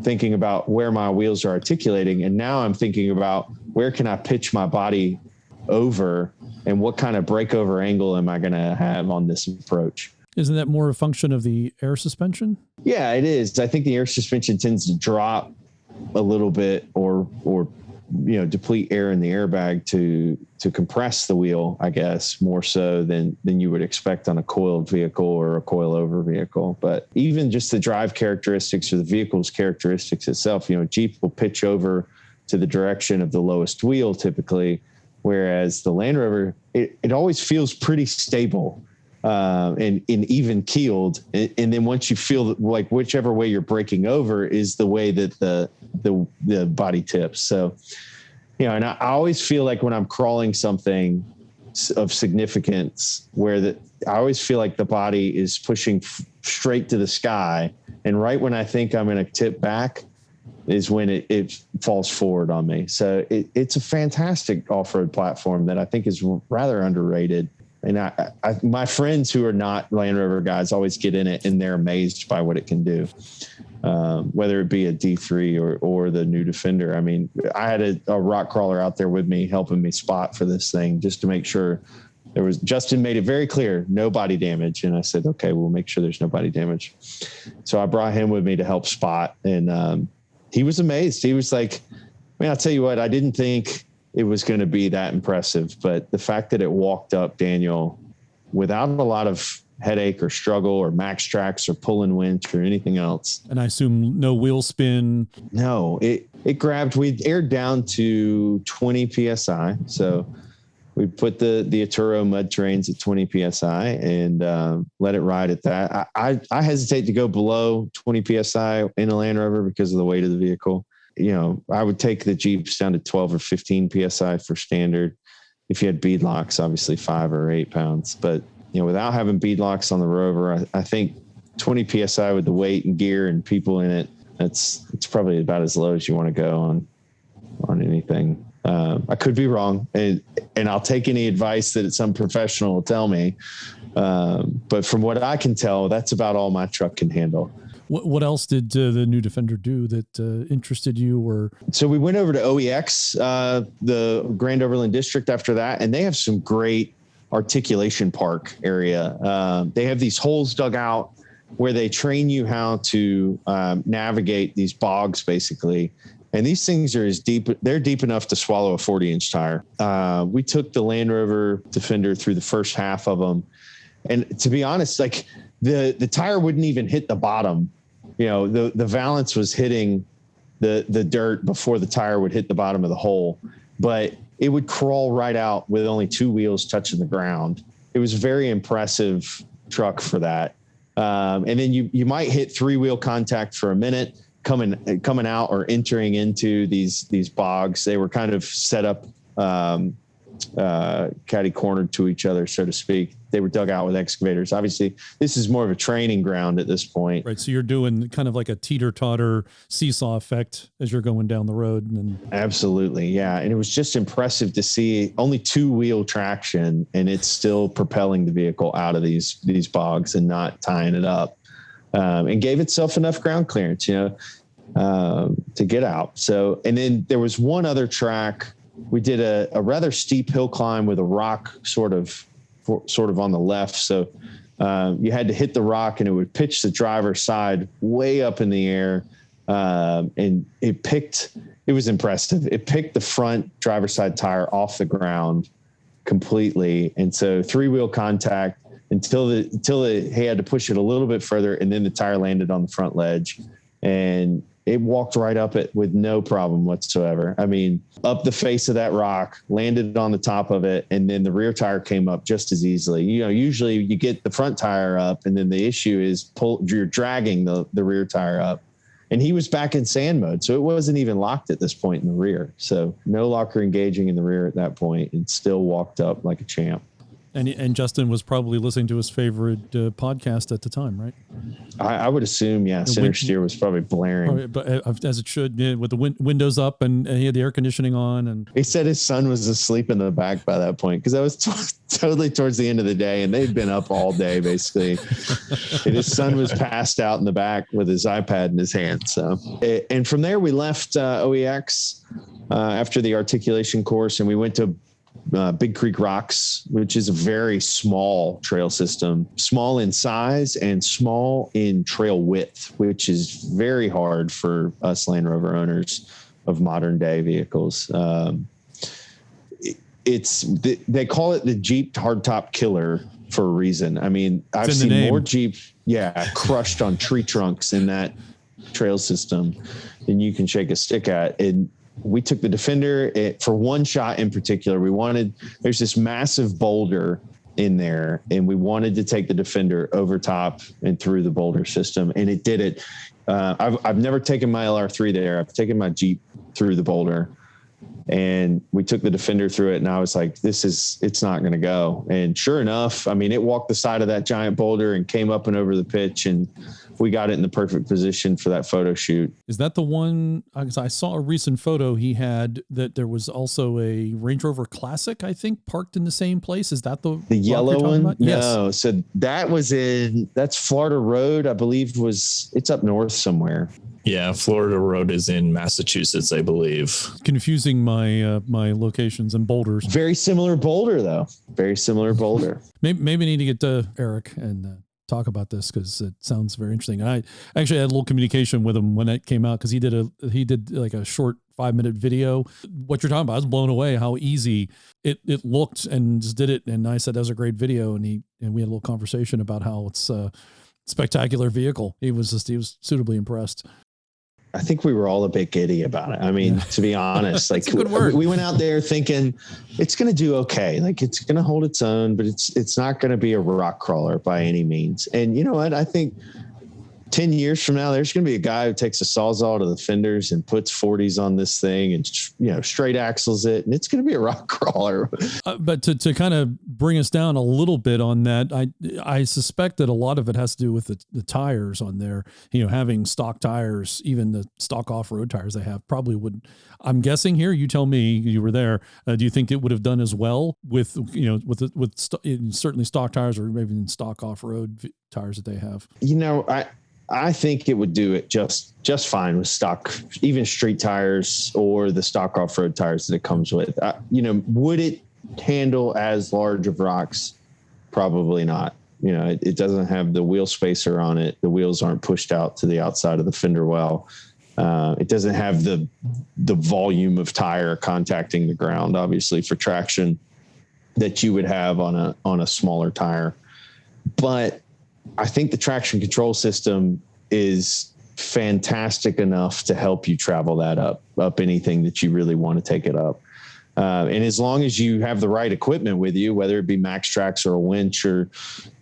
thinking about where my wheels are articulating, and now I'm thinking about where can I pitch my body over and what kind of breakover angle am I going to have on this approach. Isn't that more a function of the air suspension? Yeah, it is. I think the air suspension tends to drop a little bit or deplete air in the airbag to compress the wheel, I guess, more so than you would expect on a coiled vehicle or a coil-over vehicle. But even just the drive characteristics or the vehicle's characteristics itself, Jeep will pitch over to the direction of the lowest wheel typically, whereas the Land Rover, it always feels pretty stable and even keeled. And then once you feel like whichever way you're breaking over is the way that the body tips. So, and I always feel like when I'm crawling something of significance I always feel like the body is pushing straight to the sky. And right when I think I'm going to tip back is when it falls forward on me. So it's a fantastic off-road platform that I think is rather underrated. And my friends who are not Land Rover guys always get in it and they're amazed by what it can do. Whether it be a D3 or the new Defender. I mean, I had a rock crawler out there with me, helping me spot for this thing just to make sure Justin made it very clear, no body damage. And I said, okay, we'll make sure there's no body damage. So I brought him with me to help spot. And he was amazed. He was like, man, I'll tell you what, I didn't think it was going to be that impressive, but the fact that it walked up, Daniel, without a lot of headache or struggle or max tracks or pulling winch or anything else. And I assume no wheel spin. No, it grabbed, we aired down to 20 PSI. So we put the Atturo mud terrains at 20 PSI and let it ride at that. I hesitate to go below 20 PSI in a Land Rover because of the weight of the vehicle. I would take the Jeeps down to 12 or 15 PSI for standard. If you had bead locks, obviously 5 or 8 pounds, but without having bead locks on the Rover, I think 20 PSI with the weight and gear and people in it, it's probably about as low as you want to go on anything. I could be wrong, and I'll take any advice that some professional will tell me. But from what I can tell, that's about all my truck can handle. What else did the new Defender do that interested you? So we went over to OEX, the Grand Overland District after that, and they have some great articulation park area. They have these holes dug out where they train you how to navigate these bogs, basically. And these things are they're deep enough to swallow a 40-inch tire. We took the Land Rover Defender through the first half of them. And to be honest, like the tire wouldn't even hit the bottom. The valance was hitting the dirt before the tire would hit the bottom of the hole, but it would crawl right out with only 2 wheels touching the ground. It was a very impressive truck for that. And then you might hit 3-wheel contact for a minute coming out or entering into these bogs. They were kind of set up catty cornered to each other, so to speak. They were dug out with excavators. Obviously, this is more of a training ground at this point. Right. So you're doing kind of like a teeter-totter seesaw effect as you're going down the road. Absolutely. Yeah. And it was just impressive to see only 2-wheel traction, and it's still propelling the vehicle out of these bogs and not tying it up, and gave itself enough ground clearance, to get out. So, and then there was one other track. We did a rather steep hill climb with a rock sort of on the left. So you had to hit the rock and it would pitch the driver's side way up in the air. And it was impressive. It picked the front driver's side tire off the ground completely. And so 3-wheel contact until he had to push it a little bit further. And then the tire landed on the front ledge. And it walked right up it with no problem whatsoever. I mean, up the face of that rock, landed on the top of it, and then the rear tire came up just as easily. Usually you get the front tire up, and then the issue is you're dragging the rear tire up. And he was back in sand mode, so it wasn't even locked at this point in the rear. So no locker engaging in the rear at that point, and still walked up like a champ. And Justin was probably listening to his favorite podcast at the time, right? I would assume, yeah. Centresteer was probably blaring. But as it should, with the windows up, and he had the air conditioning on. And he said his son was asleep in the back by that point, because that was totally towards the end of the day, and they'd been up all day, basically. And his son was passed out in the back with his iPad in his hand. So, and from there, we left OEX after the articulation course, and we went to Big Creek Rocks, which is a very small trail system, small in size and small in trail width, which is very hard for us Land Rover owners of modern day vehicles. They call it the Jeep hardtop killer for a reason. I mean, I've seen more Jeep, crushed on tree trunks in that trail system than you can shake a stick at. And we took the Defender for one shot in particular. There's this massive boulder in there, and we wanted to take the Defender over top and through the boulder system, and it did it. I've never taken my LR3 there. I've taken my Jeep through the boulder, and we took the Defender through it, and I was like, it's not going to go. And sure enough, I mean, it walked the side of that giant boulder and came up and over the pitch, and we got it in the perfect position for that photo shoot. Is that the one? I saw a recent photo he had that there was also a Range Rover Classic, I think, parked in the same place. Is that the yellow one? About? No. Yes. So that's Florida Road, I believe it's up north somewhere. Yeah, Florida Road is in Massachusetts, I believe. Confusing my my locations and boulders. Very similar boulder, though. Very similar boulder. Maybe I need to get to Eric and talk about this, because it sounds very interesting. And I actually had a little communication with him when it came out, because he did like a short 5-minute video. What you're talking about, I was blown away how easy it looked, and just did it. And I said that was a great video, and we had a little conversation about how it's a spectacular vehicle. He was suitably impressed. I think we were all a bit giddy about it. I mean, to be honest, like we went out there thinking it's going to do okay. Like it's going to hold its own, but it's not going to be a rock crawler by any means. And you know what? I think 10 years from now, there's going to be a guy who takes a Sawzall to the fenders and puts 40s on this thing and, straight axles it, and it's going to be a rock crawler. But to kind of bring us down a little bit on that, I suspect that a lot of it has to do with the tires on there. Having stock tires, even the stock off-road tires they have, probably would. I'm guessing here. You tell me. You were there. Do you think it would have done as well with certainly stock tires, or maybe even stock off-road tires that they have? I think it would do it just fine with stock, even street tires or the stock off-road tires that it comes with. Would it handle as large of rocks? Probably not. It doesn't have the wheel spacer on it. The wheels aren't pushed out to the outside of the fender well. It doesn't have the volume of tire contacting the ground, obviously, for traction that you would have on a smaller tire. But I think the traction control system is fantastic enough to help you travel that up anything that you really want to take it up. And as long as you have the right equipment with you, whether it be max tracks or a winch or,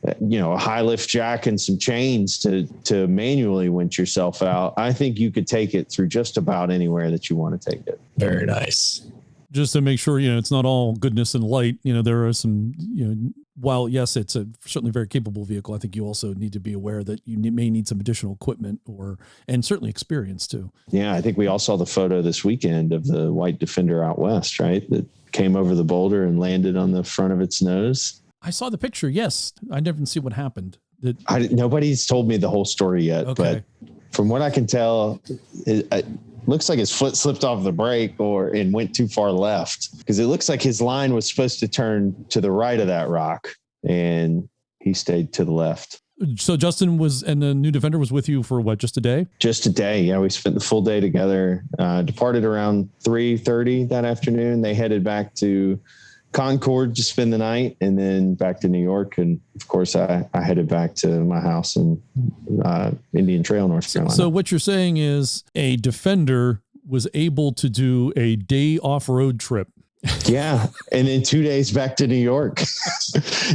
a high lift jack and some chains to manually winch yourself out, I think you could take it through just about anywhere that you want to take it. Very nice. Just to make sure, it's not all goodness and light. There are some, while yes, it's a certainly very capable vehicle, I think you also need to be aware that you may need some additional equipment and certainly experience too. Yeah, I think we all saw the photo this weekend of the white Defender out west, right? That came over the boulder and landed on the front of its nose. I saw the picture. Yes. I never see what happened. Nobody's told me the whole story yet, okay. But from what I can tell, it looks like his foot slipped off the brake and went too far left, because it looks like his line was supposed to turn to the right of that rock and he stayed to the left. So Justin and the new Defender was with you for what, just a day? Just a day. Yeah. We spent the full day together, departed around 3:30 that afternoon. They headed back to Concord to spend the night, and then back to New York. And of course, I headed back to my house in Indian Trail, North Carolina. So what you're saying is a Defender was able to do a day off-road trip. Yeah. And then 2 days back to New York.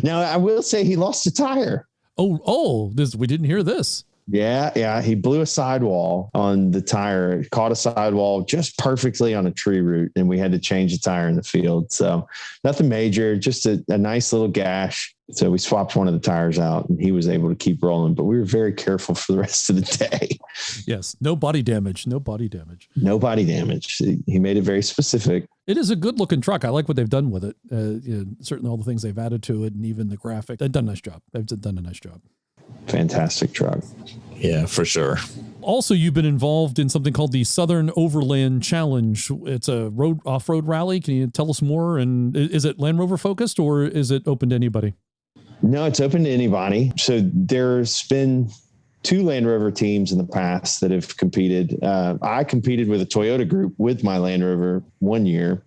Now, I will say he lost a tire. We didn't hear this. Yeah. He blew a sidewall on the tire, caught a sidewall just perfectly on a tree root, and we had to change the tire in the field. So nothing major, just a nice little gash. So we swapped one of the tires out, and he was able to keep rolling, but we were very careful for the rest of the day. Yes. No body damage. No body damage. He made it very specific. It is a good looking truck. I like what they've done with it. Certainly all the things they've added to it, and even the graphic. They've done a nice job. Fantastic truck. Yeah, for sure. Also, you've been involved in something called the Southern Overland Challenge. It's a off-road rally. Can you tell us more? And is it Land Rover focused, or is it open to anybody? No, it's open to anybody. So there's been 2 Land Rover teams in the past that have competed. I competed with a Toyota group with my Land Rover one year,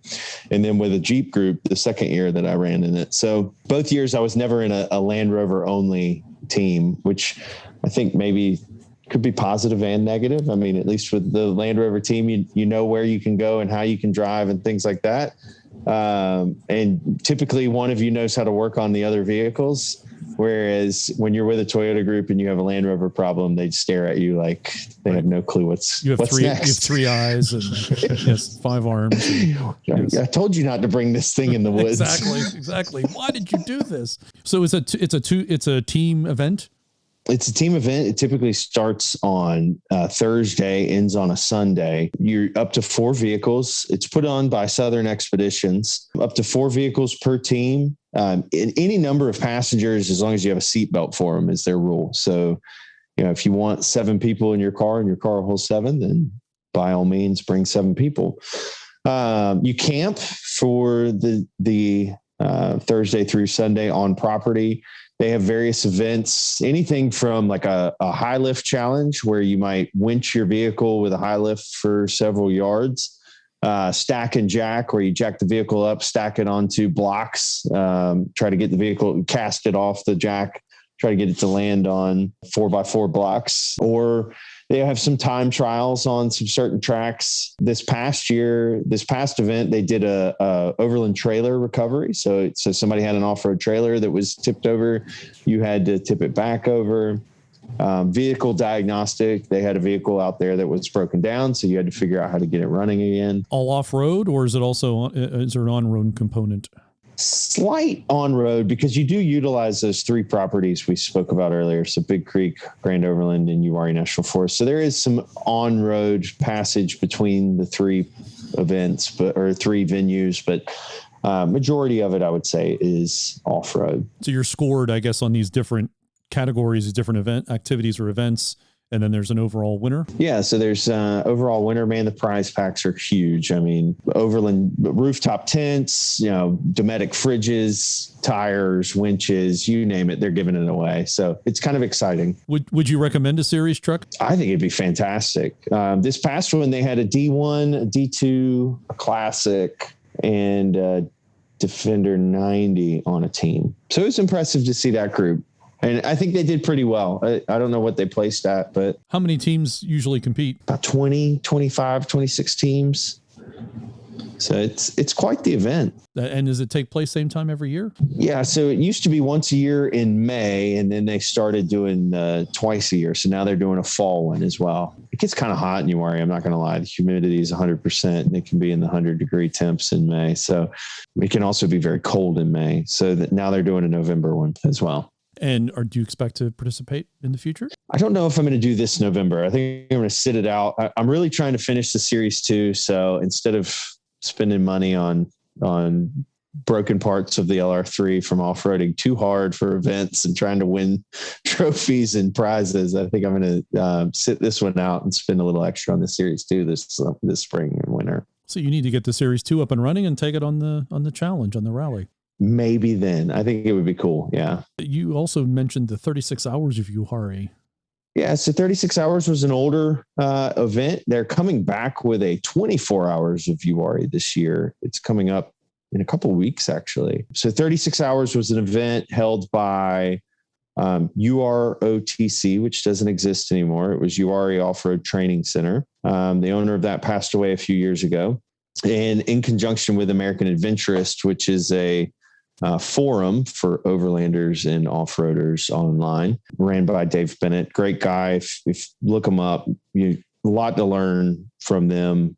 and then with a Jeep group the second year that I ran in it. So both years I was never in a Land Rover only team, which I think maybe could be positive and negative. I mean, at least with the Land Rover team, you know where you can go and how you can drive and things like that. And typically one of you knows how to work on the other vehicles. Whereas when you're with a Toyota group and you have a Land Rover problem, they stare at you like they have no clue what's next. You have 3 eyes and yes, 5 arms. And, yes. I told you not to bring this thing in the woods. Exactly. Why did you do this? So it's a team event. It's a team event. It typically starts on Thursday, ends on a Sunday. You're up to 4 vehicles. It's put on by Southern Expeditions. Up to 4 vehicles per team. In any number of passengers, as long as you have a seatbelt for them, is their rule. So, if you want 7 people in your car and your car will hold 7, then by all means, bring 7 people. You camp for the Thursday through Sunday on property. They have various events, anything from like a high lift challenge where you might winch your vehicle with a high lift for several yards, stack and jack, where you jack the vehicle up, stack it onto blocks, try to get the vehicle, cast it off the jack, try to get it to land on 4x4 blocks. Or they have some time trials on some certain tracks. This past event, they did a overland trailer recovery. So somebody had an off-road trailer that was tipped over. You had to tip it back over. Vehicle diagnostic. They had a vehicle out there that was broken down, so you had to figure out how to get it running again. All off-road, or is there an on-road component? Slight on-road, because you do utilize those 3 properties we spoke about earlier. So Big Creek, Grand Overland, and Yuari National Forest. So there is some on-road passage between the 3 events, or 3 venues, but majority of it, I would say, is off-road. So you're scored, I guess, on these different categories, these different event activities or events. And then there's an overall winner. Yeah. So there's overall winner, man. The prize packs are huge. I mean, overland rooftop tents, Dometic fridges, tires, winches, you name it, they're giving it away. So it's kind of exciting. Would you recommend a series truck? I think it'd be fantastic. This past one, they had a D1, a D2, a Classic, and a Defender 90 on a team. So it was impressive to see that group. And I think they did pretty well. I don't know what they placed at, but... How many teams usually compete? About 20, 25, 26 teams. So it's quite the event. And does it take place same time every year? Yeah. So it used to be once a year in May, and then they started doing twice a year. So now they're doing a fall one as well. It gets kind of hot in Yuari. I'm not going to lie. The humidity is 100%, and it can be in the 100-degree temps in May. So it can also be very cold in May. So that now they're doing a November one as well. And do you expect to participate in the future? I don't know if I'm going to do this November. I think I'm going to sit it out. I'm really trying to finish the Series 2. So instead of spending money on broken parts of the LR3 from off-roading too hard for events and trying to win trophies and prizes, I think I'm going to sit this one out and spend a little extra on the Series 2 this spring and winter. So you need to get the Series 2 up and running and take it on the challenge, on the rally. Maybe then. I think it would be cool. Yeah. You also mentioned the 36 hours of Yuari. Yeah. So 36 hours was an older event. They're coming back with a 24 hours of Yuari this year. It's coming up in a couple of weeks, actually. So 36 Hours was an event held by UROTC, which doesn't exist anymore. It was Yuari Off-Road Training Center. The owner of that passed away a few years ago. And in conjunction with American Adventurist, which is a forum for overlanders and off-roaders online, ran by Dave Bennett. Great guy. If look him up, a lot to learn from them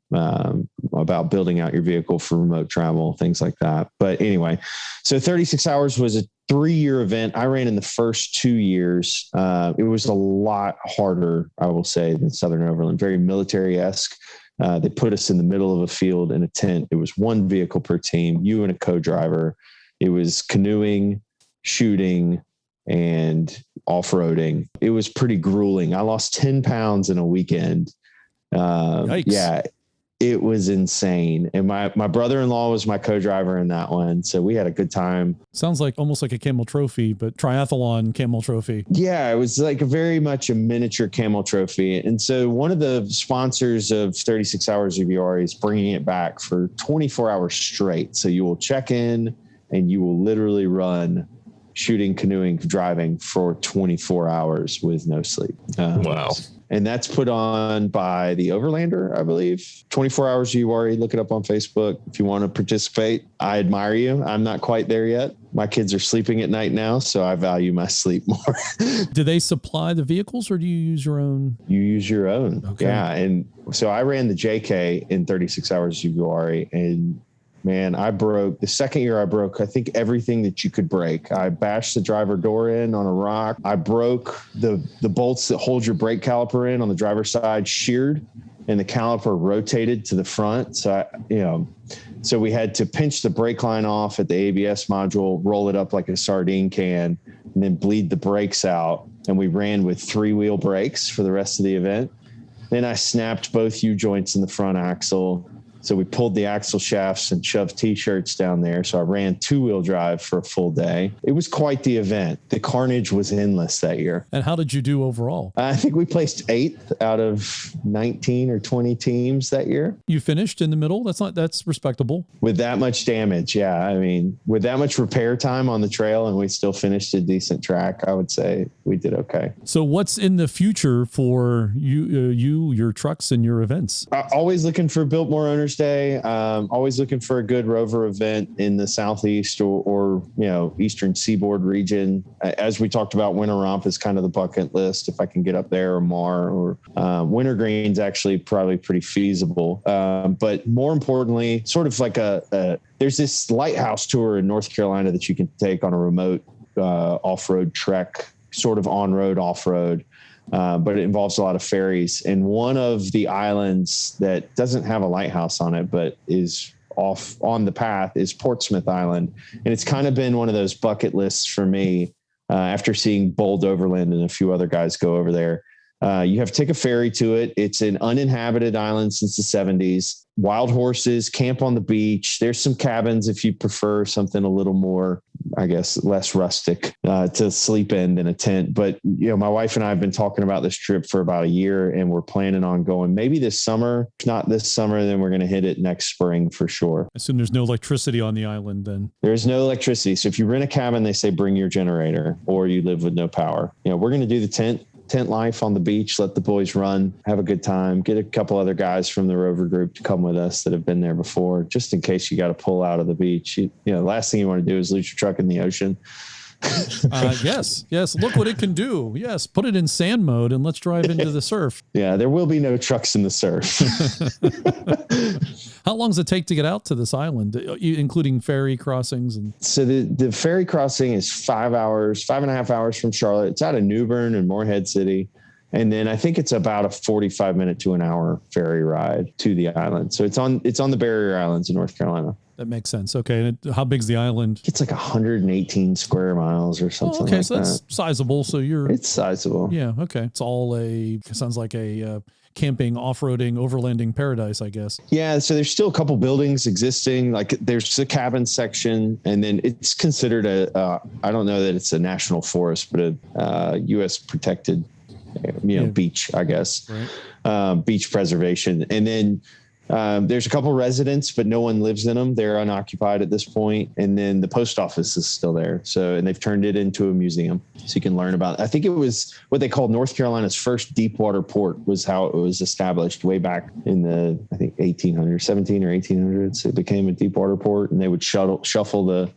about building out your vehicle for remote travel, things like that. But anyway, so 36 Hours was a 3-year event. I ran in the first 2 years. It was a lot harder, I will say, than Southern Overland, very military-esque. They put us in the middle of a field in a tent. It was one vehicle per team, you and a co-driver. It was canoeing, shooting, and off-roading. It was pretty grueling. I lost 10 pounds in a weekend. Yeah, it was insane. And my brother-in-law was my co-driver in that one. So we had a good time. Sounds like almost like a camel trophy, but triathlon camel trophy. Yeah, it was like very much a miniature camel trophy. And so one of the sponsors of 36 Hours of Yuari is bringing it back for 24 hours straight. So you will check in and you will literally run shooting, canoeing, driving for 24 hours with no sleep. Wow. And that's put on by the Overlander, I believe. 24 Hours Yuari. Look it up on Facebook if you want to participate. I admire you. I'm not quite there yet. My kids are sleeping at night now, so I value my sleep more. Do they supply the vehicles or do you use your own? You use your own. Okay. Yeah. And so I ran the JK in 36 Hours Yuari, and man, the second year I broke, I think, everything that you could break. I bashed the driver door in on a rock. I broke the bolts that hold your brake caliper in on the driver's side, sheared, and the caliper rotated to the front. So, so we had to pinch the brake line off at the ABS module, roll it up like a sardine can, and then bleed the brakes out. And we ran with 3-wheel brakes for the rest of the event. Then I snapped both U-joints in the front axle. So we pulled the axle shafts and shoved T-shirts down there. So I ran 2-wheel drive for a full day. It was quite the event. The carnage was endless that year. And how did you do overall? I think we placed 8th out of 19 or 20 teams that year. You finished in the middle? That's respectable. With that much damage, yeah. I mean, with that much repair time on the trail, and we still finished a decent track, I would say we did okay. So what's in the future for you, your trucks, and your events? Always looking for Biltmore Owners Day. Always looking for a good Rover event in the Southeast or Eastern Seaboard region. As we talked about, Winter Romp is kind of the bucket list. If I can get up there, or Mar, or Wintergreen's actually probably pretty feasible. But more importantly, sort of like there's this lighthouse tour in North Carolina that you can take on a remote off-road trek, sort of on-road, off-road. But it involves a lot of ferries. And one of the islands that doesn't have a lighthouse on it, but is off on the path, is Portsmouth Island. And it's kind of been one of those bucket lists for me after seeing Bold Overland and a few other guys go over there. You have to take a ferry to it. It's an uninhabited island since the 70s. Wild horses, camp on the beach. There's some cabins if you prefer something a little more, I guess, less rustic to sleep in than a tent. But, my wife and I have been talking about this trip for about a year, and we're planning on going maybe this summer. If not this summer, then we're going to hit it next spring for sure. I assume there's no electricity on the island then. There's no electricity. So if you rent a cabin, they say bring your generator, or you live with no power. We're going to do the tent life on the beach, let the boys run, have a good time, get a couple other guys from the Rover group to come with us that have been there before, just in case you got to pull out of the beach. Last thing you want to do is lose your truck in the ocean. Yes. Look what it can do. Yes. Put it in sand mode and let's drive into the surf. Yeah. There will be no trucks in the surf. How long does it take to get out to this island, including ferry crossings? So the ferry crossing is 5.5 hours from Charlotte. It's out of New Bern and Morehead City. And then I think it's about a 45-minute to an hour ferry ride to the island. So it's on the Barrier Islands in North Carolina. That makes sense. Okay. And how big's the island? It's like 118 square miles or something like that. Okay. So that's sizable. So it's sizable. Yeah. Okay. It's all sounds like a camping, off-roading, overlanding paradise, I guess. Yeah. So there's still a couple buildings existing. Like there's the cabin section, and then it's considered I don't know that it's a national forest, but a U.S. protected, beach, I guess, right. Beach preservation. And then There's a couple residents, but no one lives in them. They're unoccupied at this point. And then the post office is still there. So, and they've turned it into a museum. So you can learn about, I think it was what they called North Carolina's first deep water port was how it was established way back in the, I think 1800s, 17 or 1800s. It became a deep water port, and they would shuffle the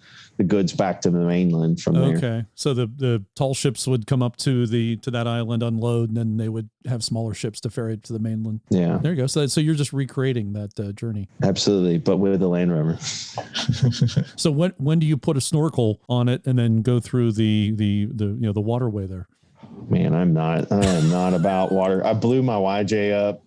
goods back to the mainland from there. Okay. So the tall ships would come up to that island, unload, and then they would have smaller ships to ferry it to the mainland. Yeah. There you go. So you're just recreating that journey. Absolutely. But with the Land Rover. So when do you put a snorkel on it and then go through the waterway there? Man, I am not about water. I blew my YJ up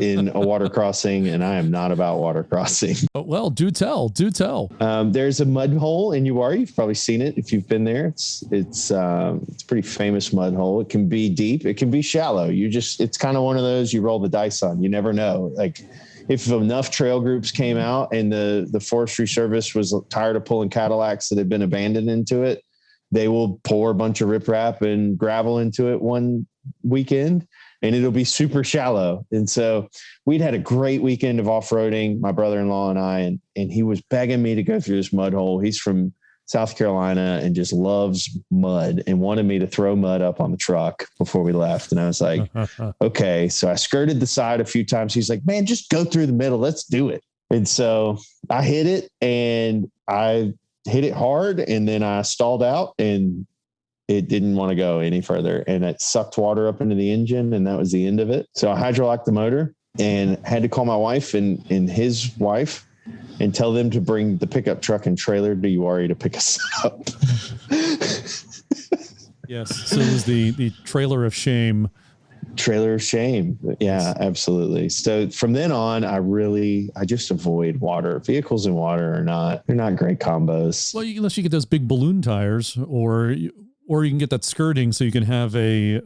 in a water crossing, and I am not about water crossing. Well, do tell. There's a mud hole in Yuari. You've probably seen it if you've been there. It's a pretty famous mud hole. It can be deep. It can be shallow. It's kind of one of those you roll the dice on. You never know. Like if enough trail groups came out and the Forestry Service was tired of pulling Cadillacs that had been abandoned into it, they will pour a bunch of riprap and gravel into it one weekend, and it'll be super shallow. And so we'd had a great weekend of off-roading, my brother-in-law and I, and he was begging me to go through this mud hole. He's from South Carolina and just loves mud and wanted me to throw mud up on the truck before we left. And I was like, okay. So I skirted the side a few times. He's like, man, just go through the middle. Let's do it. And so I hit it, and I hit it hard, and then I stalled out, and it didn't want to go any further, and it sucked water up into the engine, and that was the end of it. So I hydrolocked the motor and had to call my wife and his wife and tell them to bring the pickup truck and trailer to Yuari to pick us up. Yes. So it was the trailer of shame. Trailer of shame. Yeah, absolutely. So from then on, I just avoid water. Vehicles and water they're not great combos. Well, unless you get those big balloon tires, or you can get that skirting, so you can have a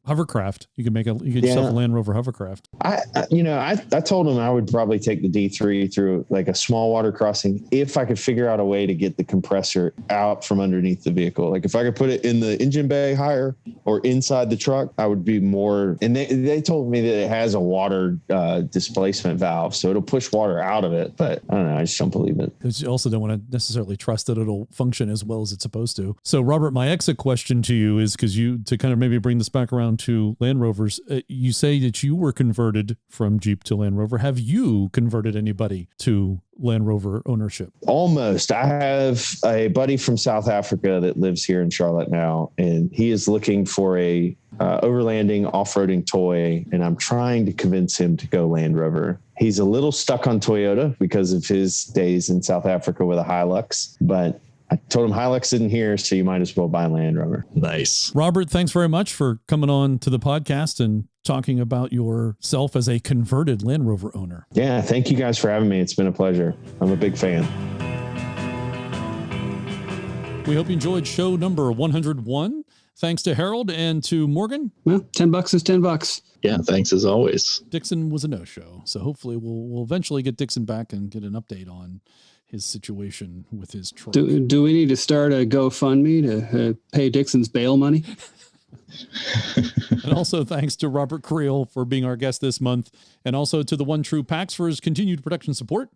hovercraft. You can get yourself a Land Rover hovercraft. I told him I would probably take the D3 through like a small water crossing if I could figure out a way to get the compressor out from underneath the vehicle. Like if I could put it in the engine bay higher or inside the truck, I would be more. And they told me that it has a water displacement valve, so it'll push water out of it. But I don't know. I just don't believe it. Because you also don't want to necessarily trust that it'll function as well as it's supposed to. So Robert, my exit question to you is, to kind of maybe bring this back around to Land Rovers, you say that you were converted from Jeep to Land Rover. Have you converted anybody to Land Rover ownership? Almost. I have a buddy from South Africa that lives here in Charlotte now, and he is looking for a overlanding off-roading toy, and I'm trying to convince him to go Land Rover. He's a little stuck on Toyota because of his days in South Africa with a Hilux, but I told him Hilux isn't here, so you might as well buy Land Rover. Nice. Robert, thanks very much for coming on to the podcast and talking about yourself as a converted Land Rover owner. Yeah, thank you guys for having me. It's been a pleasure. I'm a big fan. We hope you enjoyed show number 101. Thanks to Harold and to Morgan. Well, $10 is $10. Yeah, thanks as always. Dixon was a no-show, so hopefully we'll eventually get Dixon back and get an update on his situation with his truck. Do we need to start a GoFundMe to pay Dixon's bail money? And also thanks to Robert Creel for being our guest this month, and also to the One True Packs for his continued production support.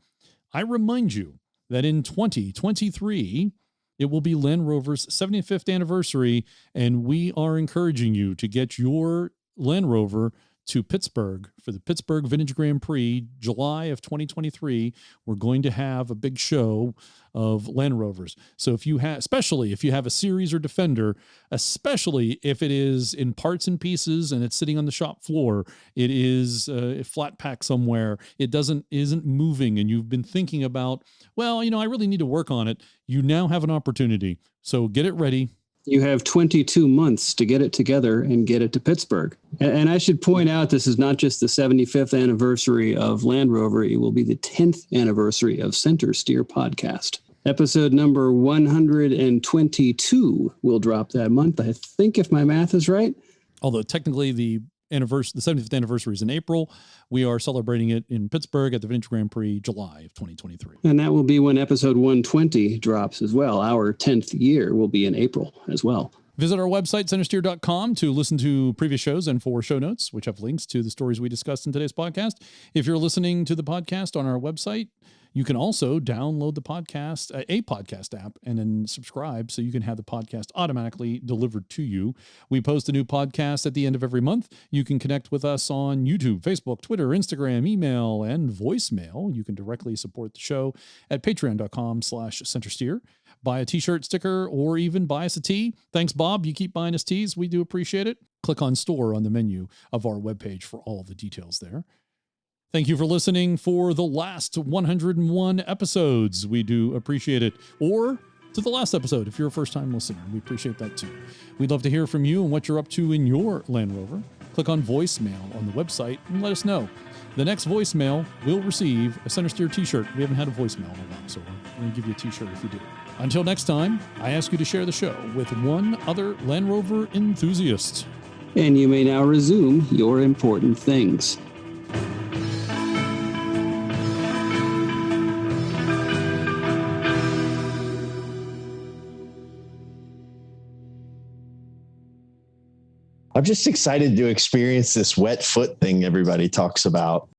I remind you that in 2023, it will be Land Rover's 75th anniversary, and we are encouraging you to get your Land Rover to Pittsburgh for the Pittsburgh Vintage Grand Prix, July of 2023. We're going to have a big show of Land Rovers. So especially if you have a Series or Defender, especially if it is in parts and pieces and it's sitting on the shop floor, it is a flat pack somewhere, it isn't moving, and you've been thinking about, well, I really need to work on it. You now have an opportunity. So get it ready. You have 22 months to get it together and get it to Pittsburgh. And I should point out, this is not just the 75th anniversary of Land Rover. It will be the 10th anniversary of Centresteer podcast. Episode number 122 will drop that month, I think, if my math is right. Although technically the 75th anniversary is in April. We are celebrating it in Pittsburgh at the Vintage Grand Prix, July of 2023. And that will be when episode 120 drops as well. Our 10th year will be in April as well. Visit our website, Centresteer.com, to listen to previous shows and for show notes, which have links to the stories we discussed in today's podcast. If you're listening to the podcast on our website, you can also download the podcast, a podcast app, and then subscribe so you can have the podcast automatically delivered to you. We post a new podcast at the end of every month. You can connect with us on YouTube, Facebook, Twitter, Instagram, email, and voicemail. You can directly support the show at patreon.com/Centresteer. Buy a t-shirt, sticker, or even buy us a tee. Thanks, Bob. You keep buying us tees. We do appreciate it. Click on store on the menu of our webpage for all the details there. Thank you for listening for the last 101 episodes. We do appreciate it. Or to the last episode, if you're a first-time listener. We appreciate that too. We'd love to hear from you and what you're up to in your Land Rover. Click on voicemail on the website and let us know. The next voicemail will receive a Centresteer t-shirt. We haven't had a voicemail in a while, so we're going to give you a t-shirt if you do. Until next time, I ask you to share the show with one other Land Rover enthusiast. And you may now resume your important things. I'm just excited to experience this wet foot thing everybody talks about.